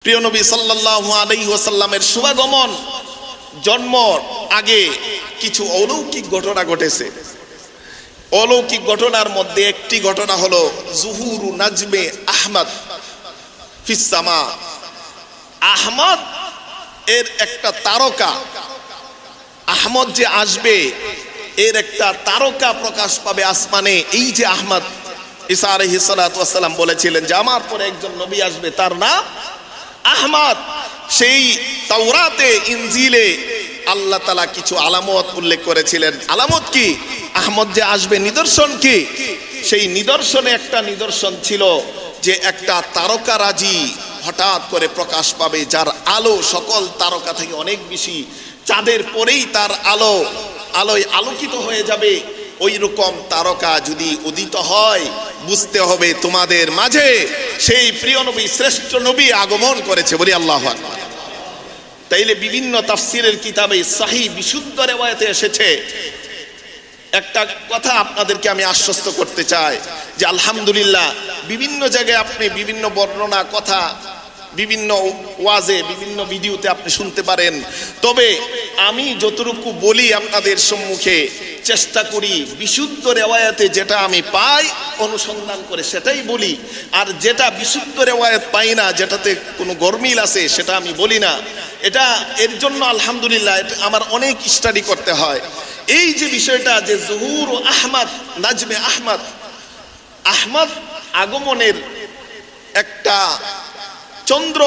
প্রিয় নবী সাল্লাল্লাহু আলাইহি ওয়াসাল্লামের শুভাগমন জন্মর আগে কিছু অলৌকিক ঘটনা ঘটেছে। অলৌকিক ঘটনার মধ্যে একটি ঘটনা হলো জুহুরু নাজমে আহমদ ফিস সামা। আহমদ এর একটা তারকা, আহমদ যে আসবে এর একটা তারকা প্রকাশ পাবে আসমানে। এই যে আহমদ, ঈসা আলাইহিস সালাতু ওয়াস সালাম বলেছিলেন যে আমার পরে একজন নবী আসবে, তার নাম আহমদ। সেই তাওরাতে ইনজিলে আল্লাহ তাআলা কিছু আলামত উল্লেখ করেছিলেন। আলামত কি? আহমদ যে আসবে নিদর্শন কি? সেই নিদর্শনে একটা নিদর্শন ছিল যে একটা তারকারাজি হঠাৎ করে প্রকাশ পাবে, যার আলো সকল তারকা থেকে অনেক বেশি, চাঁদের পরেই তার আলোয় আলোকিত হয়ে যাবে। ওই রকম তারকা যদি উদিত হয়, বুঝতে হবে তোমাদের মাঝে সেই প্রিয় নবী, শ্রেষ্ঠ নবী আগমন করেছে। বলি আল্লাহু আকবার। তাইলে বিভিন্ন তাফসীরের কিতাবে সহিহ বিশুদ্ধ রিওয়ায়াতে এসেছে। একটা কথা আপনাদেরকে আমি আশ্বস্ত করতে চাই যে আলহামদুলিল্লাহ বিভিন্ন জায়গায় আপনি বিভিন্ন বর্ণনা কথা, বিভিন্ন ওয়াজে, বিভিন্ন ভিডিওতে আপনি শুনতে পারেন। তবে আমি যতটুকু বলি আপনাদের সম্মুখে, চেষ্টা করি বিশুদ্ধ রিওয়ায়াতে যেটা আমি পাই অনুসন্ধান করে সেটাই বলি। আর যেটা বিশুদ্ধ রিওয়ায়াত পাই না, যেটাতে কোনো গরমিল আছে, সেটা আমি বলি না। এটা এর জন্য আলহামদুলিল্লাহ আমার অনেক স্টাডি করতে হয়। এই যে বিষয়টা যে জুহুর আহমদ, নাজমে আহমদ, আহমদ আগমনের একটা চন্দ্র,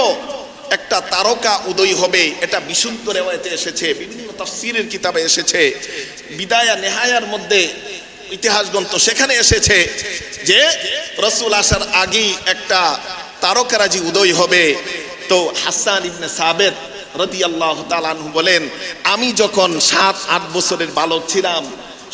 একটা তারকা উদয় হবে, এটা বিশুদ্ধ রিওয়ায়াতে এসেছে, বিভিন্ন তাফসীরের কিতাবে এসেছে। বিদায়া নেহায়ার মধ্যে ইতিহাস গ্রন্থ, সেখানে এসেছে যে রাসূল আসার আগেই একটা তারকারাজি উদয় হবে। তো হাসান ইবনে সাবিত রাদিয়াল্লাহু তাআলা আনহু বলেন, আমি যখন 7-8 বছরের বালক ছিলাম,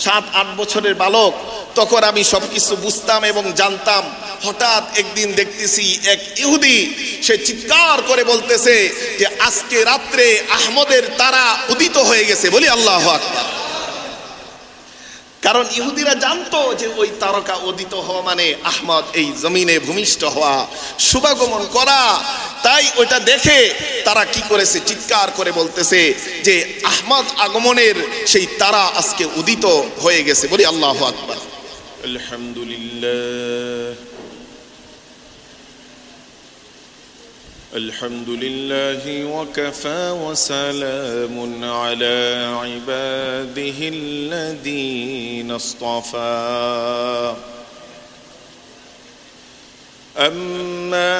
7-8 বছরের বালক, তখন আমি সবকিছু বুঝতাম এবং জানতাম। হঠাৎ একদিন দেখতেছি এক ইহুদি, সে চিৎকার করে বলতেছে যে আজকে রাত্রে আহমদের তারা উদিত হয়ে গেছে। বলি আল্লাহু আকবার। কারণ ইহুদিরা জানতো যে ওই তারকা উদিত হওয়া মানে আহমদ এই জমিনে ভূমিষ্ঠ হওয়া, শুভাগমন করা। তাই ওইটা দেখে তারা কি করেছে, চিৎকার করে বলতেছে যে আহমদ আগমনের সেই তারা আজকে উদিত হয়ে গেছে। বলি আল্লাহু আকবার। আলহামদুলিল্লাহ, الحمد لله وكفى وسلام على عباده الذين اصطفى. أما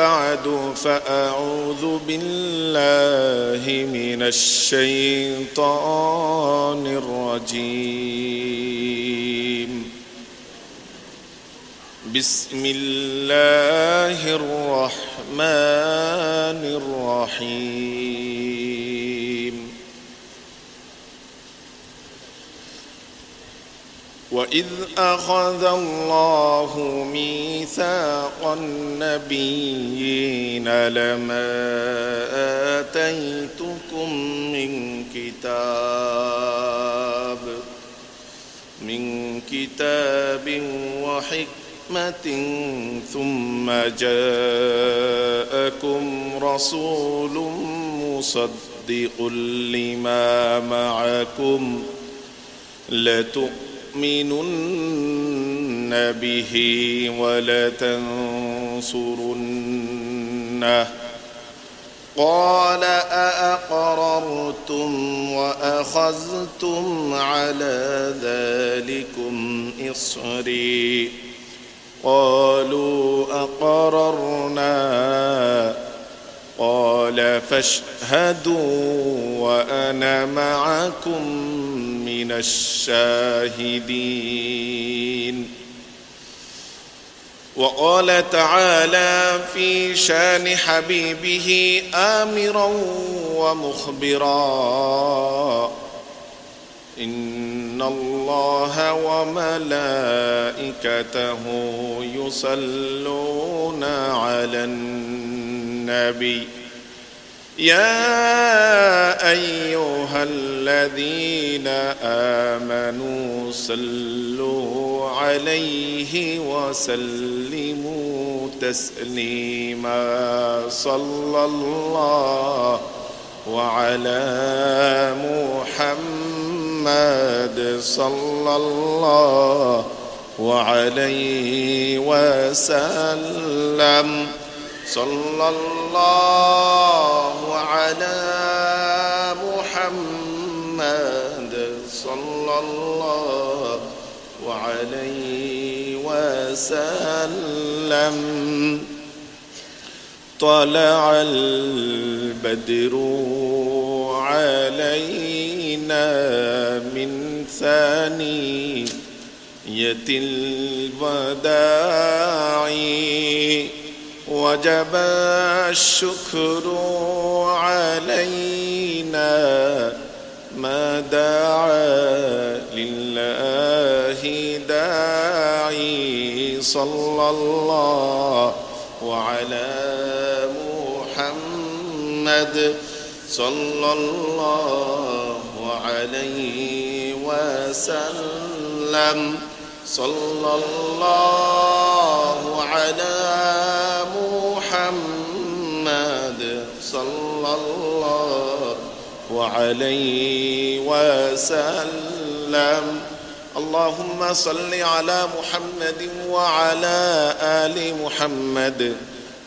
بعد فأعوذ بالله من الشيطان الرجيم. بسم الله الرحمن الرحيم. وإذ أخذ الله ميثاق النبيين لما آتيتكم من كتاب وحكمة ثم جاءكم رسول مصدق لما معكم لتؤمنن به ولتنصرنه. قال أأقررتم وأخذتم على ذلكم إصري؟ قالوا أقررنا. قال فاشهدوا وأنا معكم من الشاهدين. وقال تعالى في شان حبيبه آمرا ومخبرا: إن الله وملائكته يصلون على النبي يا أيها الذين آمنوا صلوا عليه وسلموا تسليما صلى الله وعلى محمد صلى الله وعليه وسلم صلى الله على محمد صلى الله وعليه وسلم طلع البدر علينا من ثنية الوداع وجب الشكر علينا ما دعا لله داعي صلى الله وعلى محمد صلى الله عليه وسلم صلى الله على محمد صلى الله وعليه وسلم اللهم صل على محمد وعلى آل محمد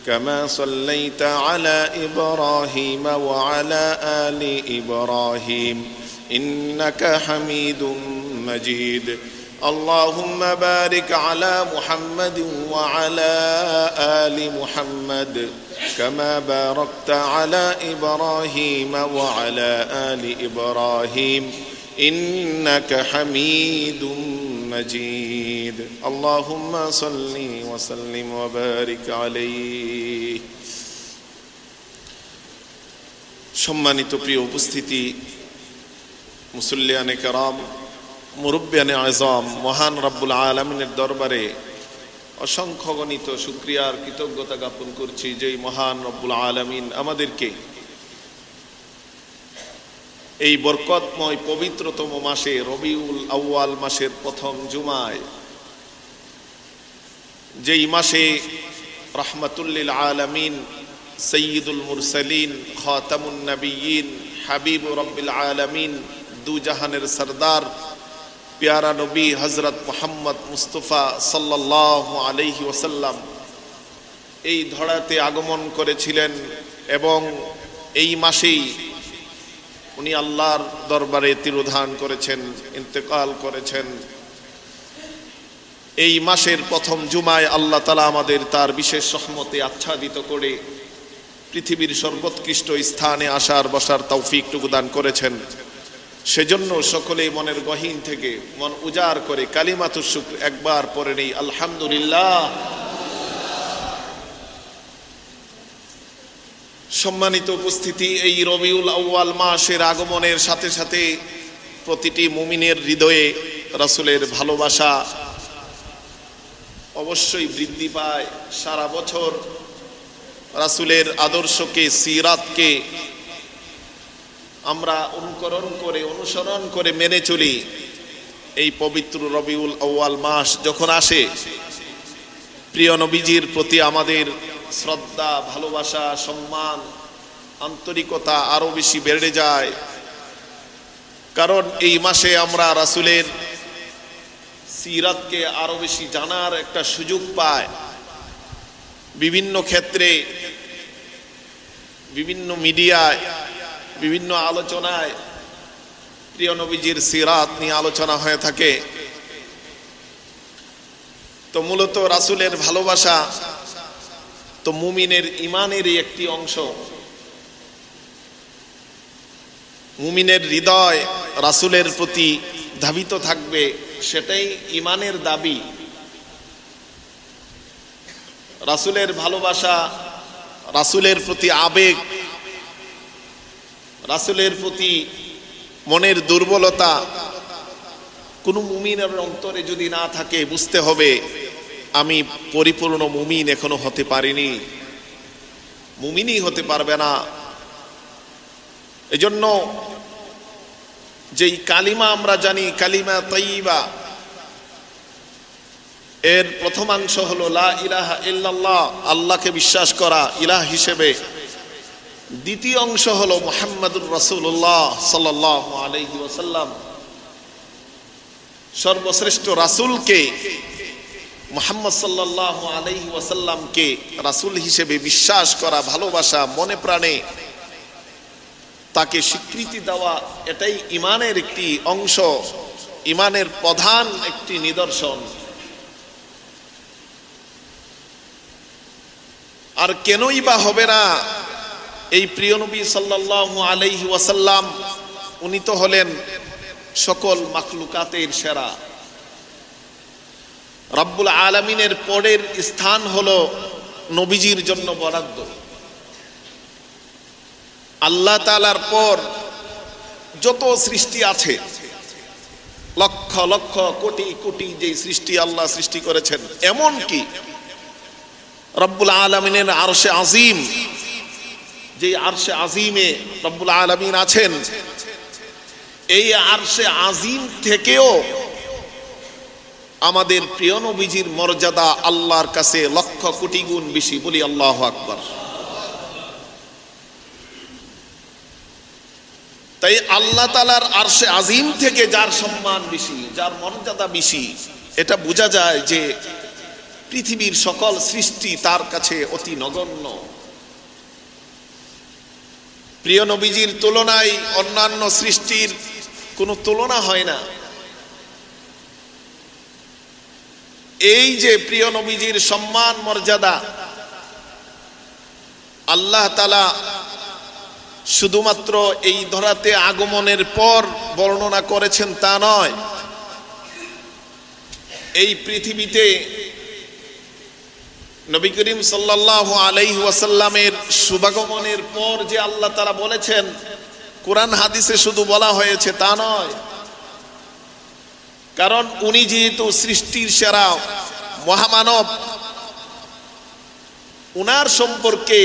كما صليت على إبراهيم وعلى آل إبراهيم إنك حميد مجيد اللهم بارك على محمد وعلى آل محمد كما باركت على إبراهيم وعلى آل إبراهيم إنك حميد مجيد اللهم صل وسلم وبارك عليه সম্মানিত প্রিয় উপস্থিতি মুসল্লিয়ানে কেরাম মুরব্বিয়ানে আযম মহান রব্বুল আলামিনের দরবারে অসংখ্য গণিত শুকরিয়া আর কৃতজ্ঞতা জ্ঞাপন করছি যে মহান রব্বুল আলামিন আমাদেরকে এই বরকতময় পবিত্রতম মাসে রবিউল আউয়াল মাসের প্রথম জুমায় যেই মাসে রাহমাতুল লিল আলামিন সাইয়্যিদুল মুরসালিন খাতামুন নবিয়্যিন হাবিবুর রব্বিল আলামিন দু জাহানের সরদার প্যারা নবী হযরত মুহাম্মদ মুস্তাফা সাল্লাল্লাহু আলাইহি ওয়াসাল্লাম এই ধরাতে আগমন করেছিলেন এবং এই মাসেই উনি আল্লাহর দরবারে তিরোধান করেছেন ইন্তেকাল করেছেন এই মাসের প্রথম জুমায় আল্লাহ তাআলা আমাদের তার বিশেষ রহমতে আচ্ছাদিত করে পৃথিবীর সর্বোৎকৃষ্ট স্থানে আসার বসার তৌফিকটুকু দান করেছেন সেজন্য সকলেই মনের গহীন থেকে মন উজাড় করে কালিমাতুশ শুকর একবার পড়ে নেই আলহামদুলিল্লাহ। সম্মানিত উপস্থিতি এই রবিউল আউয়াল মাসের আগমনের সাথে সাথে প্রতিটি মুমিনের হৃদয়ে রাসূলের ভালোবাসা অবশ্যই বৃদ্ধি পায়। সারা বছর রাসূলের আদর্শকে সিরাতকে আমরা অনুসরণ করে মেনে চলি। এই পবিত্র রবিউল আউয়াল মাস যখন আসে প্রিয় নবীজির প্রতি আমাদের শ্রদ্ধা ভালোবাসা সম্মান আন্তরিকতা আরো বেশি বেড়ে যায়, কারণ এই মাসে আমরা রাসূলের সিরাতকে আরো বেশি জানার একটা সুযোগ পাই। বিভিন্ন ক্ষেত্রে বিভিন্ন মিডিয়ায় বিভিন্ন আলোচনায় প্রিয় নবীজির সিরাত নিয়ে আলোচনা হয়ে থাকে। তো মূলত রাসূলের ভালোবাসা তো মুমিনের ঈমানেরই একটি অংশ। মুমিনের হৃদয় রাসূলের প্রতি ধাবিত থাকবে, সেটাই ঈমানের দাবি। রাসূলের ভালোবাসা, রাসূলের প্রতি আবেগ, রাসূলের প্রতি মনের দুর্বলতা কোনো মুমিনের অন্তরে যদি না থাকে, বুঝতে হবে আমি পরিপূর্ণ মুমিন এখনো হতে পারিনি, মুমিনই হতে পারবে না এজন্য যেই কালিমা আমরা জানি কালিমা তাইয়্যিবা, এর প্রথমাংশ হলো লা ইলাহা ইল্লাল্লাহ, আল্লাহকে বিশ্বাস করা ইলাহ হিসেবে। দ্বিতীয় অংশ হলো মুহাম্মাদুর রাসূলুল্লাহ সাল্লাল্লাহু আলাইহি ওয়াসাল্লাম, সর্বশ্রেষ্ঠ রাসূলকে মুহাম্মদ সাল্লাল্লাহু আলাইহি ওয়াসাল্লামকে রাসূল হিসেবে বিশ্বাস করা, ভালোবাসা, মনে প্রাণে তাকে স্বীকৃতি দেওয়া, এটাই ঈমানের একটি অংশ, ঈমানের প্রধান একটি নিদর্শন। আর কেনই বা হবে না? এই প্রিয় নবী সাল্লাল্লাহু আলাইহি ওয়াসাল্লাম উনি তো হলেন সকল মাখলুকাতের সেরা। রব্বুল আলামিনের পরের স্থান হলো নবীজির জন্য বরাদ্দ। আল্লাহ তাআলার পর যত সৃষ্টি আছে, লক্ষ লক্ষ কোটি কোটি যে সৃষ্টি আল্লাহ সৃষ্টি করেছেন, এমন কি রব্বুল আলামিনের আরশে আজিম, যে আরশে আজিমে রব্বুল আলামিন আছেন, এই আরশে আজিম থেকেও আমাদের প্রিয় নবীজির মর্যাদা আল্লাহর কাছে লক্ষ কোটি গুণ বেশি। বলি আল্লাহু আকবার। তাই আল্লাহ তাআলার আরশে আজিম থেকে যার সম্মান বেশি, যার মর্যাদা বেশি, এটা বোঝা যায় যে পৃথিবীর সকল সৃষ্টি তার কাছে অতি নগণ্য। প্রিয় নবীজির তুলনায় অন্যান্য সৃষ্টির কোনো তুলনা হয় না। এই যে প্রিয় নবীজির সম্মান মর্যাদা, আল্লাহ তাআলা শুধুমাত্র এই ধরাতে আগমনের পর বর্ণনা করেছেন তা নয়, এই পৃথিবীতে নবী করিম সাল্লাল্লাহু আলাইহি ওয়াসাল্লামের শুভাগমনের পর যে আল্লাহ তাআলা বলেছেন, কোরআন হাদিসে শুধু বলা হয়েছে তা নয়। কারণ উনি যেহেতু সৃষ্টির সেরা মহামানব, উনার সম্পর্কে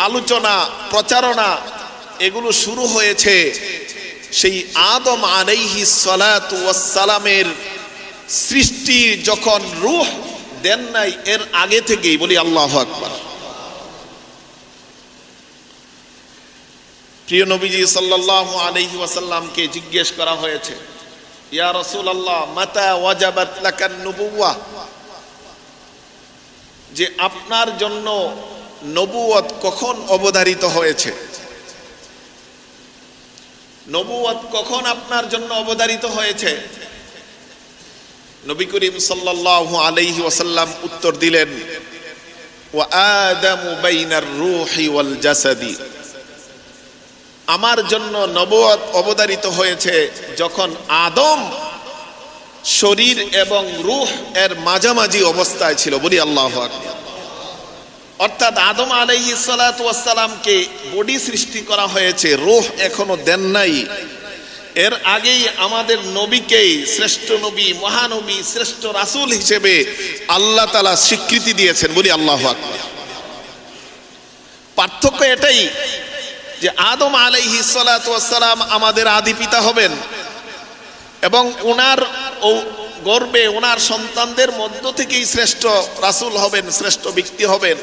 আলোচনা, প্রচারণা এগুলো শুরু হয়েছে সেই আদম আলাইহিস সালাতু ওয়াস সালামের সৃষ্টি যখন রূহ দেন নাই এর আগে থেকেই। বলি আল্লাহু আকবার। প্রিয় নবীজি সাল্লাল্লাহু আলাইহি ওয়াসাল্লামকে জিজ্ঞেস করা হয়েছে, ইয়া রাসূলুল্লাহ মাতা ওয়াজাবাত লাকান নুবুওয়াহ, যে আপনার জন্য নবুয়ত কখন অবধারিত হয়েছে, নবুয়ত কখন আপনার জন্য অবধারিত হয়েছে? নবী করিম সাল্লাল্লাহু আলাইহি ওয়াসাল্লাম উত্তর দিলেন, ওয়া আদামু বাইনার রূহি ওয়াল জাসাদি, আমার জন্য নবুয়ত অবধারিত হয়েছে যখন আদম শরীর এবং রূহ এর মাঝামাঝি অবস্থায় ছিল। বলি আল্লাহু আকবার। অর্থাৎ আদম আলাইহিস সালাতু ওয়াস সালামকে বডি সৃষ্টি করা হয়েছে, রূহ এখনো দেন নাই। এর আগেই আমাদের নবীকে শ্রেষ্ঠ নবী, মহানবী, শ্রেষ্ঠ রাসূল হিসেবে আল্লাহ তাআলা স্বীকৃতি দিয়েছেন। বলি আল্লাহু আকবার। পার্থক্য এটাই যে আদম আলাইহিস সালাতু ওয়াস সালাম আমাদের আদি পিতা হবেন এবং ওনার গর্ভে ওনার সন্তানদের মধ্য থেকেই শ্রেষ্ঠ রাসূল হবেন, শ্রেষ্ঠ ব্যক্তি হবেন।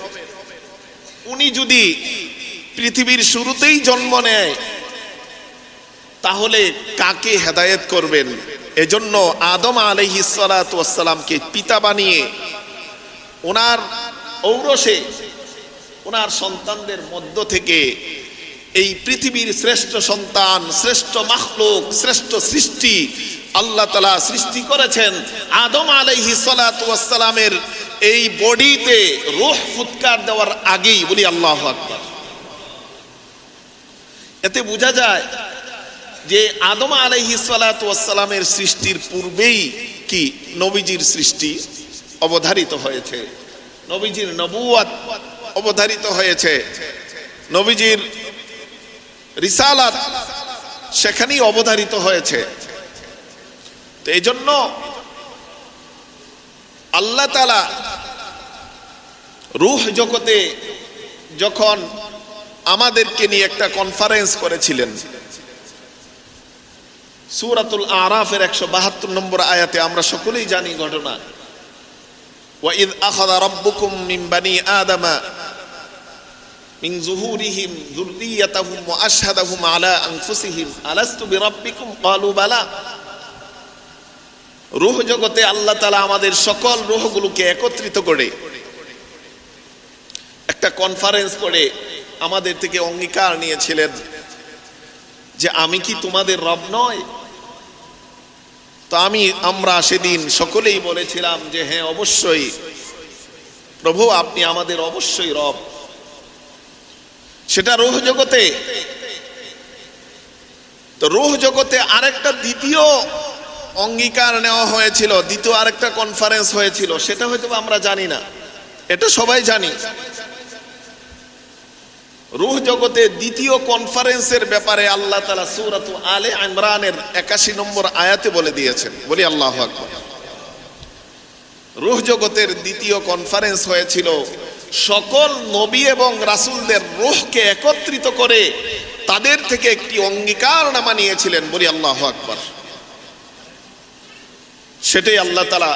উনি যদি পৃথিবীর শুরুতেই জন্ম নেয় তাহলে কাকে হেদায়েত করবেন? এজন্য আদম আলাইহিস সালাতু ওয়াস সালামকে পিতা বানিয়ে ওনার ঔরসে ওনার সন্তানদের মধ্য থেকে এই পৃথিবীর শ্রেষ্ঠ সন্তান, শ্রেষ্ঠ মাখলুক, শ্রেষ্ঠ সৃষ্টি আল্লাহ তাআলা সৃষ্টি করেছেন। আদম আলাইহিস সালাতু ওয়াস সালামের এই বডিতে রূহ ফুৎকার দেওয়ার আগেই। বলি আল্লাহু আকবার। এতে বোঝা যায় যে আদম আলাইহিস সালাতু ওয়াস সালামের সৃষ্টির পূর্বেই কি নবীজির সৃষ্টি অবধারিত হয়েছে, নবীজির নবুয়ত অবধারিত হয়েছে, নবীজির রিসালাত সেখানেই অবধারিত হয়েছে। তো এই জন্য আল্লাহ তাআলা রূহ জগতে যখন আমাদেরকে নিয়ে একটা কনফারেন্স করেছিলেন, সূরাতুল আরাফের 172 নম্বর আয়াতে আমরা সকলেই জানি ঘটনা। ওয়া ইয আখাযা রাব্বুকুম মিন বানি আদামা মিন যুহুরিহিম যুররিয়াতাহুম ওয়া আশহাদাহুম আলা আনফুসিহিম আলাস্তু বিরাব্বিকুম ক্বালু বালা। রূহ জগতে আল্লাহ তাআলা আমাদের সকল রূহগুলোকে একত্রিত করে একটা কনফারেন্স করে আমাদের থেকে অঙ্গীকার নিয়েছিলেন যে আমি কি তোমাদের রব নয়? তো আমরা সেদিন সকলেই বলেছিলাম যে হ্যাঁ, অবশ্যই প্রভু, আপনি আমাদের অবশ্যই রব। সেটা রূহ জগতে। তো রূহ জগতে আরেকটা দ্বিতীয় অঙ্গীকার নেওয়া হয়েছিল, দ্বিতীয় আরেকটা কনফারেন্স হয়েছিল, সেটা হয়তো আমরা জানি না, এটা সবাই জানি। রূহ জগতে দ্বিতীয় কনফারেন্সের ব্যাপারে আল্লাহ তাআলা সূরাত আলে ইমরানের 81 নম্বর আয়াতে বলে দিয়েছেন। বলি আল্লাহু আকবার। রূহ জগতের দ্বিতীয় কনফারেন্স হয়েছিল সকল নবী এবং রাসূলদের রূহকে একত্রিত করে তাদের থেকে একটি অঙ্গীকারনামা নিয়েছিলেন। বলি আল্লাহু আকবার। সেটাই আল্লাহ তাআলা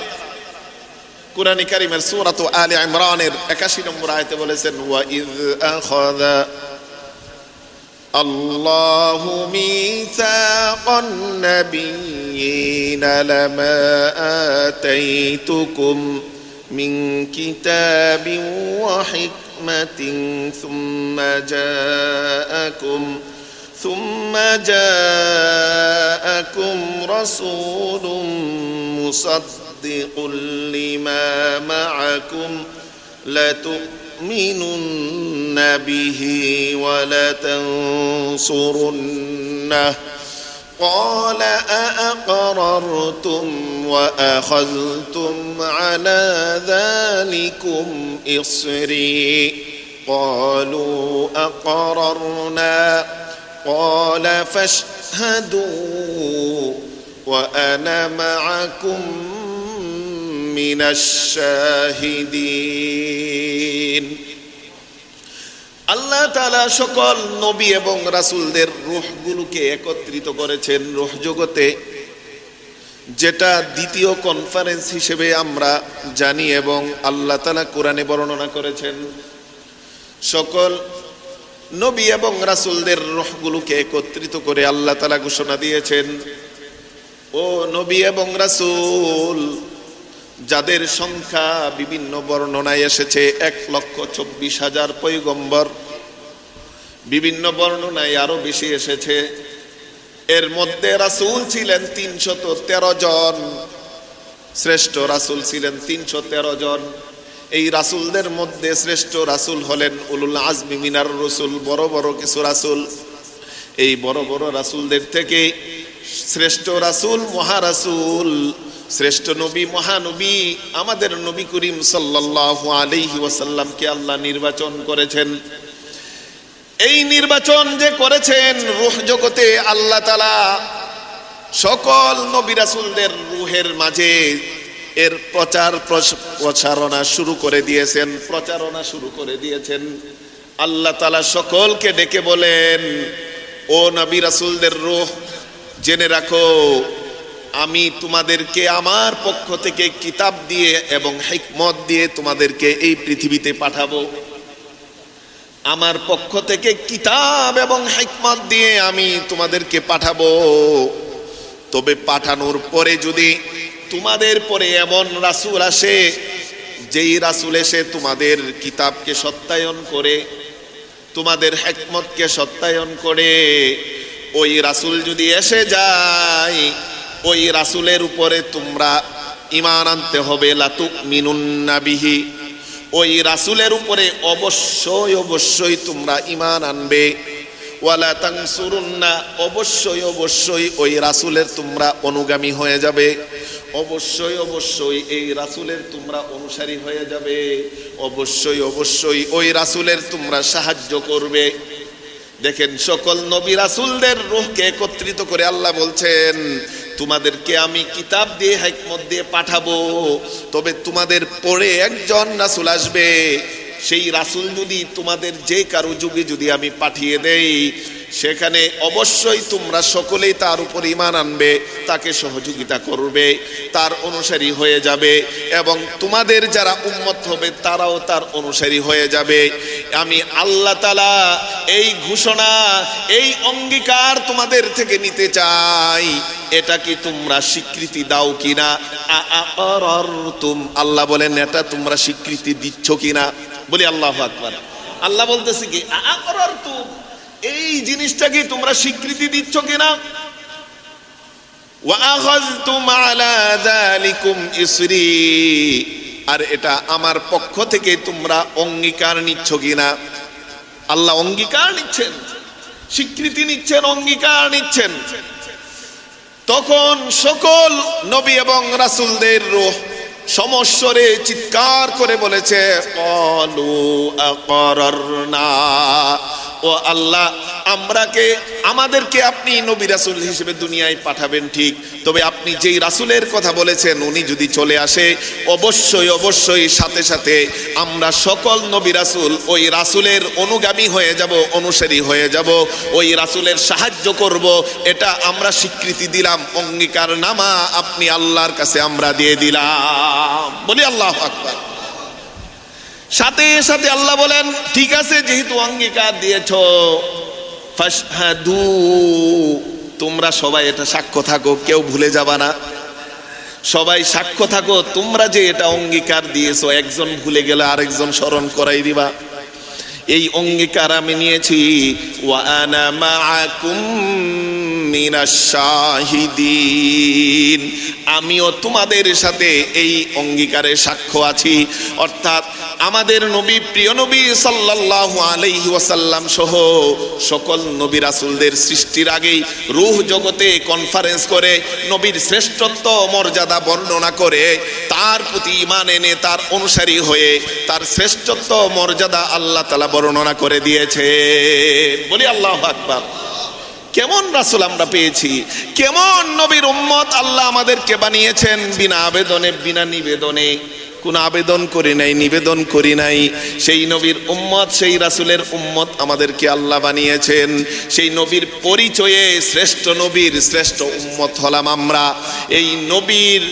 কুরআন কারীমের সূরাত আলে ইমরানের 81 নম্বর আয়াতে বলেছেন, ওয়া ইয আখাযা আল্লাহু মিসাকান নাবিয়্যিনা লামা আতাইতুকুম মিন কিতাবিন ওয়া হিকমাতিন সুম্মা জাআকুম রাসূলুম মুসাদ্দিকুল লিমা মাআকুম লাতু'মিনুন্না বিহি ওয়া লাতানসুরুন্নাহু قال أأقررتم وأخذتم على ذلكم إصري قالوا أقررنا قال فاشهدوا وأنا معكم من الشاهدين। আল্লাহ তাআলা সকল নবী এবং রাসূলদের রূহগুলোকে একত্রিত করেছেন রূহ জগতে, যেটা দ্বিতীয় কনফারেন্স হিসেবে আমরা জানি এবং আল্লাহ তাআলা কোরআনে বর্ণনা করেছেন। সকল নবী এবং রাসূলদের রূহগুলোকে একত্রিত করে আল্লাহ তাআলা ঘোষণা দিয়েছেন, ও নবী এবং রাসূল, যাদের সংখ্যা বিভিন্ন বর্ণনায় এসেছে 1,24,000 পয়গম্বর, বিভিন্ন বর্ণনায় আরো বেশি এসেছে। এর মধ্যে রাসূল ছিলেন 313 জন, শ্রেষ্ঠ রাসূল ছিলেন 313 জন। এই রাসূলদের মধ্যে শ্রেষ্ঠ রাসূল হলেন উলুল আজমি মিনার রাসূল, বড় বড় কিছু রাসূল। এই বড় বড় রাসূলদের থেকে শ্রেষ্ঠ রাসূল, মহারাসূল, শ্রেষ্ঠ নবী, মহানবী আমাদের নবী করিম সাল্লাল্লাহু আলাইহি ওয়াসাল্লামকে আল্লাহ নির্বাচন করেছেন। এই নির্বাচন যে করেছেন রূহ জগতে, আল্লাহ তাআলা সকল নবী রাসূলদের রূহের মাঝে এর প্রচারণা শুরু করে দিয়েছেন। আল্লাহ তাআলা সকলকে ডেকে বলেন, ও নবী রাসূলদের রূহ, জেনে রাখো, আমি তোমাদেরকে আমার পক্ষ থেকে কিতাব দিয়ে এবং হিকমত দিয়ে তোমাদেরকে এই পৃথিবীতে পাঠাবো। আমার পক্ষ থেকে কিতাব এবং হিকমত দিয়ে আমি তোমাদেরকে পাঠাবো। তবে পাঠানোর পরে যদি তোমাদের পরে এমন রাসূল আসে, যেই রাসূল এসে তোমাদের কিতাবকে সত্যায়ন করে, তোমাদের হিকমতকে সত্যায়ন করে, ওই রাসূল যদি এসে যায়, ওই রাসূলের উপরে তোমরা ঈমান আনতে হবে। লাতু'মিনুন্না বিহি, ওই রাসূলের উপরে অবশ্যই অবশ্যই তোমরা ঈমান আনবে। ওয়ালা তানসুরুন্না, অবশ্যই অবশ্যই ওই রাসূলের তোমরা অনুগামী হয়ে যাবে। অবশ্যই অবশ্যই এই রাসূলের তোমরা অনুসারী হয়ে যাবে। অবশ্যই অবশ্যই ওই রাসূলের তোমরা সাহায্য করবে। দেখেন, সকল নবী রাসূলদের রূহকে একত্রিত করে আল্লাহ বলছেন, তোমাদেরকে আমি কিতাব দিয়ে হিকমত দিয়ে পাঠাবো। তবে তোমাদের পরে একজন রাসূল আসবে, সেই রাসূল যদি তোমাদের যে কারো যুগে যদি আমি পাঠিয়ে দেই, সেখানে অবশ্যই তোমরা সকলেই তার উপর ঈমান আনবে, তাকে সহযোগিতা করবে, তার অনুসারী হয়ে যাবে, এবং তোমাদের যারা উম্মত হবে তারাও তার অনুসারী হয়ে যাবে। আমি আল্লাহ তাআলা এই ঘোষণা, এই অঙ্গীকার তোমাদের থেকে নিতে চাই, এটা কি তোমরা স্বীকৃতি দাও কিনা? আআরারতুম, আল্লাহ বলেন এটা তোমরা স্বীকৃতি দিচ্ছ কিনা? বলি আল্লাহু আকবার। আল্লাহ বলতেছে কি আআরারতুম, এই জিনিসটা কি তোমরা স্বীকৃতি দিচ্ছ কিনা? ওয়া আখাযতুম আলা যালিকুম ইসরি, আর এটা আমার পক্ষ থেকে তোমরা অঙ্গীকার নিচ্ছ কিনা? আল্লাহ অঙ্গীকার নিচ্ছেন, স্বীকৃতি নিচ্ছেন, অঙ্গীকার নিচ্ছেন। তখন সকল নবী এবং রাসূলদের রূহ সমস্বরে চিৎকার করে বলেছে ক্বালু আকারারনা, ও আল্লাহ আমাদেরকে আপনি নবী রাসূল হিসেবে দুনিয়ায় পাঠাবেন ঠিক, তবে আপনি যেই রাসূলের কথা বলেছেন উনি যদি চলে আসে, অবশ্যই অবশ্যই সাথে সাথে আমরা সকল নবী রাসূল ওই রাসূলের অনুগামী হয়ে যাব, অনুসারী হয়ে যাব, ওই রাসূলের সাহায্য করব, এটা আমরা স্বীকৃতি দিলাম, অঙ্গীকার নামা আপনি আল্লাহর কাছে আমরা দিয়ে দিলাম। বলি আল্লাহু আকবার। সাথে সাথে আল্লাহ বলেন ঠিক আছে, যেহেতু অঙ্গীকার দিয়েছো, ফাশহাদু, তোমরা সবাই এটা সাক্ষ্য থাকো, কেউ ভুলে যাবা না, সবাই সাক্ষ্য থাকো তোমরা যে এটা অঙ্গীকার দিয়েছো, একজন ভুলে গেলে আরেকজন স্মরণ করাই দিবা। এই অঙ্গীকার আমি নিয়েছি, ওয়া আনা মাআকুম মিনাশ শাহিদিন, আমিও তোমাদের সাথে এই অঙ্গীকারে সাক্ষ্য আছি। অর্থাৎ আমাদের নবী, প্রিয় নবী সাল্লাল্লাহু আলাইহি ওয়াসাল্লাম সহ সকল নবী রাসূলদের সৃষ্টির আগেই রূহ জগতে কনফারেন্স করে নবীর শ্রেষ্ঠত্ব মর্যাদা বর্ণনা করে, তার প্রতি ঈমান এনে তার অনুসারী হয়ে তার শ্রেষ্ঠত্ব মর্যাদা আল্লাহ তাআলা বর্ণনা করে দিয়েছে। বলি আল্লাহু আকবার। কেমন রাসূল আমরা পেয়েছি, কেমন নবীর উম্মত আল্লাহ আমাদেরকে বানিয়েছেন, বিনা আবেদনে, বিনা নিবেদনে, কোন আবেদন করি নাই, নিবেদন করি নাই, সেই নবীর উম্মত, সেই রাসূলের উম্মত আমাদেরকে আল্লাহ বানিয়েছেন। সেই নবীর পরিচয়ে শ্রেষ্ঠ নবীর শ্রেষ্ঠ উম্মত হলাম আমরা। এই নবীর,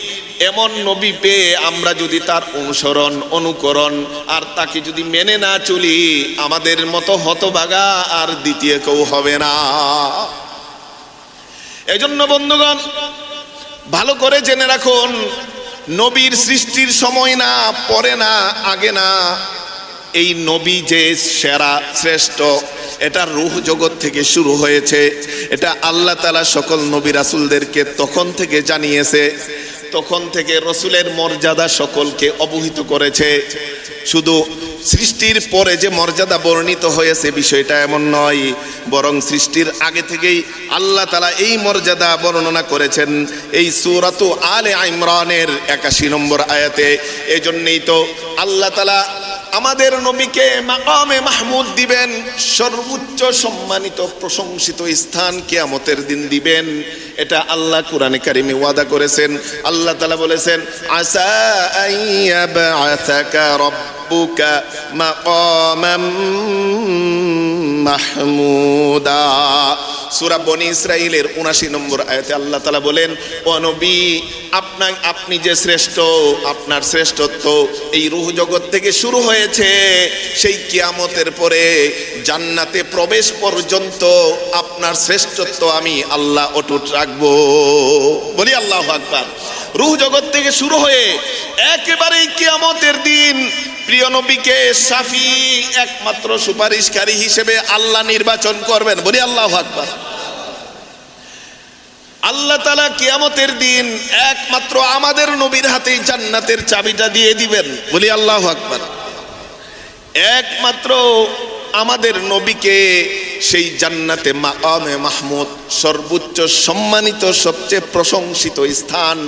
এমন নবী পেয়ে আমরা যদি তার অনুসরণ, অনুকরণ আর তাকে যদি মেনে না চলি, আমাদের মতো হতভাগা আর দ্বিতীয় কেউ হবে না। এজন্য বন্ধুগণ ভালো করে জেনে রাখুন, নবীর সৃষ্টির সময় না, পরে না, আগে না, এই নবী যে সেরা শ্রেষ্ঠ, এটা রূহ জগৎ থেকে শুরু হয়েছে। এটা আল্লাহ তাআলা সকল নবী রাসূলদেরকে তখন থেকে জানিয়েছে, তখন থেকে রসুলের মর্যাদা সকলকে অবহিত করেছে। শুধু সৃষ্টির পরে যে মর্যাদা বর্ণিত হয়েছে বিষয়টা এমন নয়, বরং সৃষ্টির আগে থেকেই আল্লাহ তাআলা এই মর্যাদা বর্ণনা করেছেন এই সূরাতু আলে ইমরানের ৮১ নম্বর আয়াতে। এজন্যই তো আল্লাহ তাআলা আমাদের নবীকে মাকামে মাহমুদ দিবেন, সর্বোচ্চ সম্মানিত প্রশংসিত স্থান কিয়ামতের দিন দিবেন। এটা আল্লাহ কোরআনে কারিমে ওয়াদা করেছেন। আল্লাহ তাআলা বলেছেন, আসা আইয়াবআসাকা রাব্বুকা মাকামান মাহমুদা। সূরা বনি ইসরাঈলের ৭৯ নম্বর আয়াতে আল্লাহ তাআলা বলেন, ও নবী, আপনি যে শ্রেষ্ঠ, আপনার শ্রেষ্ঠত্ব এই রূহ জগৎ থেকে শুরু হয়েছে, সেই কিয়ামতের পরে জান্নাতে প্রবেশ পর্যন্ত আপনার শ্রেষ্ঠত্ব আমি আল্লাহ অটুট রাখবো। বলি আল্লাহু আকবার। রূহ জগৎ থেকে শুরু হয়ে একেবারেই কিয়ামতের দিন প্রিয় নবীকে শাফি, একমাত্র সুপারিশকারী হিসেবে আল্লাহ নির্বাচন করবেন। বলি আল্লাহু আকবার। আল্লাহ তাআলা কিয়ামতের দিন একমাত্র আমাদের নবীর হাতেই জান্নাতের চাবিটা দিয়ে দিবেন। বলি আল্লাহু আকবার। একমাত্র আমাদের নবীকে সেই জান্নাতে মাকামে মাহমুদ, সর্বোচ্চ সম্মানিত সবচেয়ে প্রশংসিত স্থান,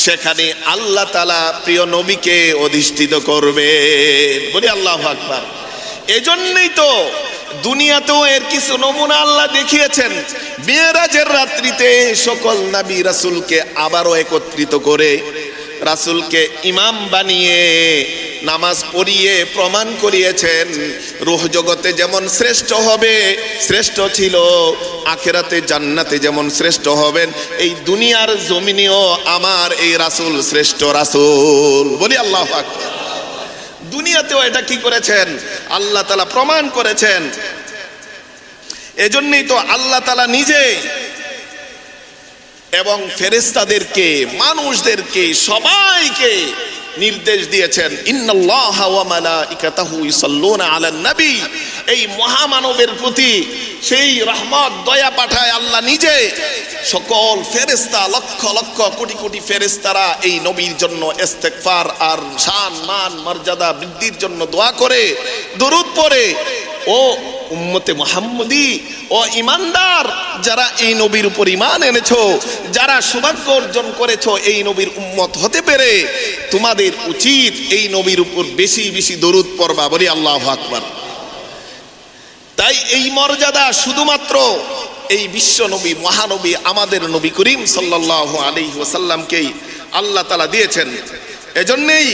সেখানে আল্লাহ তাআলা প্রিয় নবীকে অধিষ্ঠিত করবেন। বলি আল্লাহু আকবার। এজন্যই তো দুনিয়াতেও এর কিছু নমুনা আল্লাহ দেখিয়েছেন। মিরাজের রাত্রিতে সকল নবী রাসূলকে আবারও একত্রিত করে রাসূলকে ইমাম বানিয়ে নামাজ পড়িয়ে প্রমাণ করিয়েছেন রূহ জগতে যেমন শ্রেষ্ঠ হবে, শ্রেষ্ঠ ছিল, আখিরাতে জান্নাতে যেমন শ্রেষ্ঠ হবেন, এই দুনিয়ার জমিনেও আমার এই রাসূল শ্রেষ্ঠ রাসূল। বলি আল্লাহু আকবার। দুনিয়াতেও এটা কি করেছেন? আল্লাহ তাআলা প্রমাণ করেছেন। এজন্যই তো আল্লাহ তাআলা নিজে এবং ফেরেশতাদেরকে, মানুষদেরকে, সবাইকে নির্দেশ দিয়েছেন, ইন্নাল্লাহা ওয়া মালাইকাতাহু ইউসাল্লুনা আলান নবী। এই মহামানবের প্রতি সেই রহমত দয়া পাঠায় আল্লাহ নিজে। সকল ফেরেশতা, লক্ষ লক্ষ কোটি কোটি ফেরেশতারা এই নবীর জন্য ইস্তেগফার আর শান মান মর্যাদা বৃদ্ধির জন্য দোয়া করে, দরুদ পড়ে। ও উম্মতে মুহাম্মদী, ও ঈমানদার যারা এই নবীর উপর ঈমান এনেছো, যারা সৌভাগ্য অর্জন করেছো এই নবীর উম্মত হতে পেরে, তোমাদের উচিত এই নবীর উপর বেশি বেশি দরুদ পড়বা। বলি আল্লাহু আকবার। তাই এই মর্যাদা শুধুমাত্র এই বিশ্ব নবী, মহানবী, আমাদের নবী করিম সাল্লাল্লাহু আলাইহি ওয়াসাল্লামকেই আল্লাহ তাআলা দিয়েছেন। এজন্যই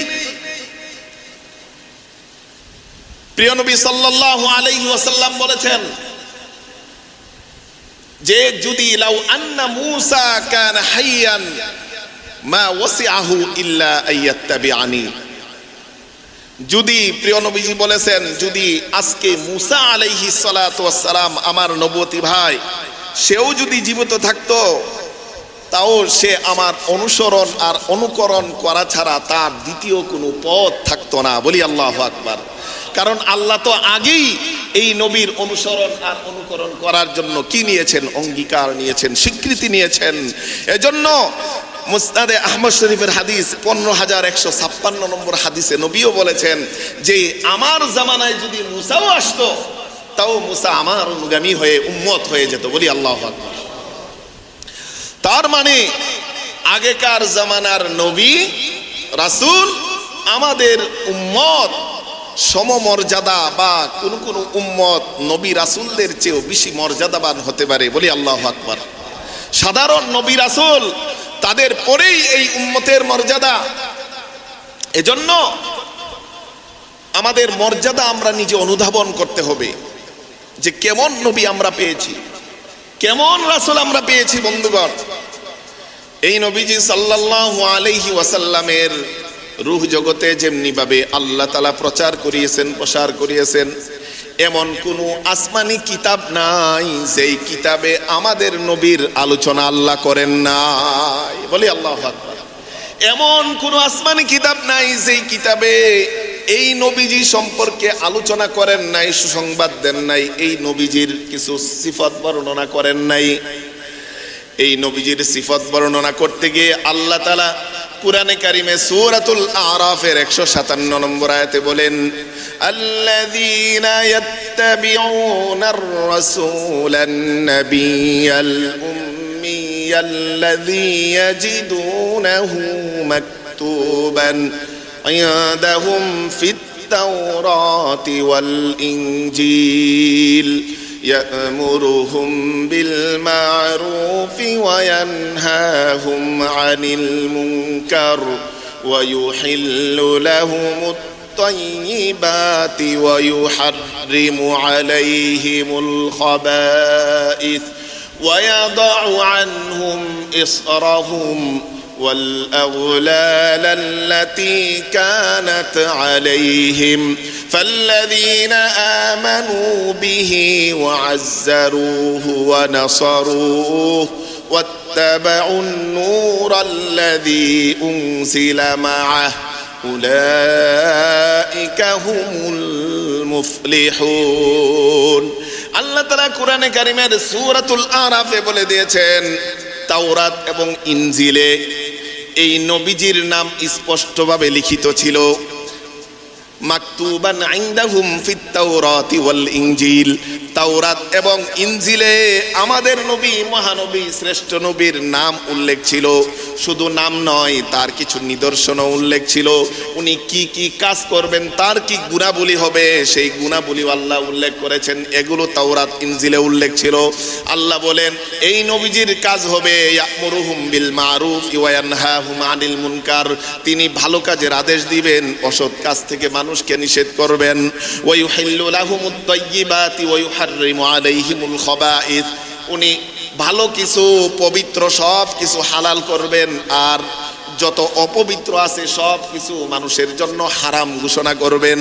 প্রিয় নবী সাল্লাল্লাহু আলাইহি ওয়াসাল্লাম বলেছেন যে যদি লাউ আন্না মূসা কানা হাইয়ান মা ওয়াসিআহু ইল্লা আইয়াত্তাবিআনি। যদি, প্রিয় নবীজি বলেছেন, যদি আজকে মূসা আলাইহিস সালাতু ওয়াস সালাম আমার নবতী ভাই, সেও যদি জীবিত থাকতো, তাও সে আমার অনুসরণ আর অনুকরণ করা ছাড়া তার দ্বিতীয় কোনো পথ থাকতো না। বলি আল্লাহু আকবার। কারণ আল্লাহ তো আগেই এই নবীর অনুসরণ আর অনুকরণ করার জন্য কি নিয়েছেন? অঙ্গীকার নিয়েছেন, স্বীকৃতি নিয়েছেন। এজন্য মুসনাদে আহমদ শরীফের হাদিস 15156 নম্বর হাদিসে নবীও বলেছেন যে আমার জামানায় যদি মূসাও আসতো, তাও মূসা আমার অনুগামী হয়ে উম্মত হয়ে যেত। বলি আল্লাহু আকবার। তার মানে আগেকার জামানার নবী রাসূল আমাদের উম্মত সমমর্যাদা, বা কোন কোন উম্মত নবী রাসূলদের চেয়েও বেশি মর্যাদাবান হতে পারে। বলি আল্লাহু আকবার। সাধারণ নবী রাসূল তাদের পরেই এই উম্মতের মর্যাদা। এজন্য আমাদের মর্যাদা আমরা নিজে অনুধাবন করতে হবে যে কেমন নবী আমরা পেয়েছি, কেমন রাসূল আমরা পেয়েছি। বন্ধুগণ, এই নবীজি সাল্লাল্লাহু আলাইহি ওয়াসাল্লামের রূহ জগতে যেমনি ভাবে আল্লাহ তাআলা প্রচার করিয়েছেন, প্রসার করিয়েছেন, এমন কোন আসমানি কিতাব নাই যেই কিতাবে আমাদের নবীর আলোচনা আল্লাহ করেন নাই। বলি আল্লাহু আকবার। এমন কোন আসমানি কিতাব নাই যেই কিতাবে এই নবীজি সম্পর্কে আলোচনা করেন নাই, সুসংবাদ দেন নাই, এই নবীজির কিছু সিফত বর্ণনা করেন নাই। এই নবীজির সিফত বর্ণনা করতে গিয়ে আল্লাহ তাআলা কুরআনে কারিমে সূরাতুল আরাফের 157 নম্বর আয়াতে বলেন, আল্লাযীনা ইয়াত্তাবিউনার রাসূলান নাবিয়াল উম্মিয়াল্লাযী ইয়াজিদুনাহু মাকতুবান ইনদাহুম ফিত তাওরাতি ওয়াল ইনজিল يأمرهم بالمعروف وينهاهم عن المنكر ويحل لهم الطيبات ويحرم عليهم الخبائث ويضع عنهم إصرهم والأغلال التي كانت عليهم فالذين آمنوا به وعزروه ونصروه واتبعوا النور الذي أنزل معه أولئك هم المفلحون। আল্লাহ তাআলা কোরআনে কারিমের সূরাতুল আরাফে বলে দিয়েছেন, তাওরাত এবং ইনজিলে এই নবীজির নাম স্পষ্টভাবে লিখিত ছিল। মাকতুবান ইনদাহুম ফিত তাওরাতি ওয়াল ইনজিল, তাওরাত এবং ইনজিলে আমাদের নবী, মহানবী, শ্রেষ্ঠ নবীর নাম উল্লেখ ছিল। শুধু নাম নয়, তার কিছু নিদর্শনও উল্লেখ ছিল। উনি কি কি কাজ করবেন, তার কি গুণাবলী হবে, সেই গুণাবলী আল্লাহ উল্লেখ করেছেন। এগুলো তাওরাত ইনজিলে উল্লেখ ছিল। আল্লাহ বলেন এই নবীজির কাজ হবে ইয়ামুরুহুম বিল মারুফ ওয়া ইয়ানহাহুম আনিল মুনকার, তিনি ভালো কাজের আদেশ দিবেন, অসৎ কাজ থেকে মানুষকে নিষেধ করবেন। ওয়া ইউহিল্লু লাহুমুত তাইয়্যিবাতি ওয়া ইউহাররিমু আলাইহিমুল খাবাইস, উনি ভালো কিছু, পবিত্র সব কিছু হালাল করবেন, আর যত অপবিত্র আছে সব কিছু মানুষের জন্য হারাম ঘোষণা করবেন।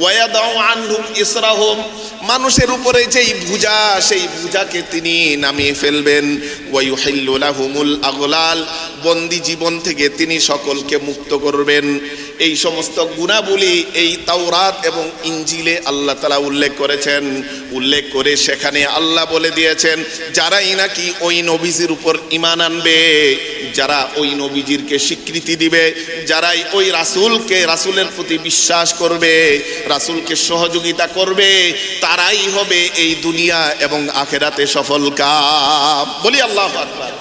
ওয়ায়াদাউ আনহুম ইসরাহুম, মানুষের উপরে যেই বোঝা, সেই বোঝাকে তিনি নামিয়ে ফেলবেন। ওয়ায়ুহিল্লু লাহুমুল আগলাল, বন্দি জীবন থেকে তিনি সকলকে মুক্ত করবেন। এই সমস্ত গুণাবলী এই তাওরাত এবং ইনজিলে আল্লাহ তাআলা উল্লেখ করেছেন। উল্লেখ করে সেখানে আল্লাহ বলে দিয়েছেন যারাই নাকি ওই নবীজির উপর ঈমান আনবে, যারা ওই নবীজিরকে স্বীকৃতি দিবে, যারাই ওই রাসূলকে, রাসূলের প্রতি বিশ্বাস করবে, রাসূলকে সহযোগিতা করবে, তারাই হবে এই দুনিয়া এবং আখিরাতে সফল কাম। বলি আল্লাহু আকবার।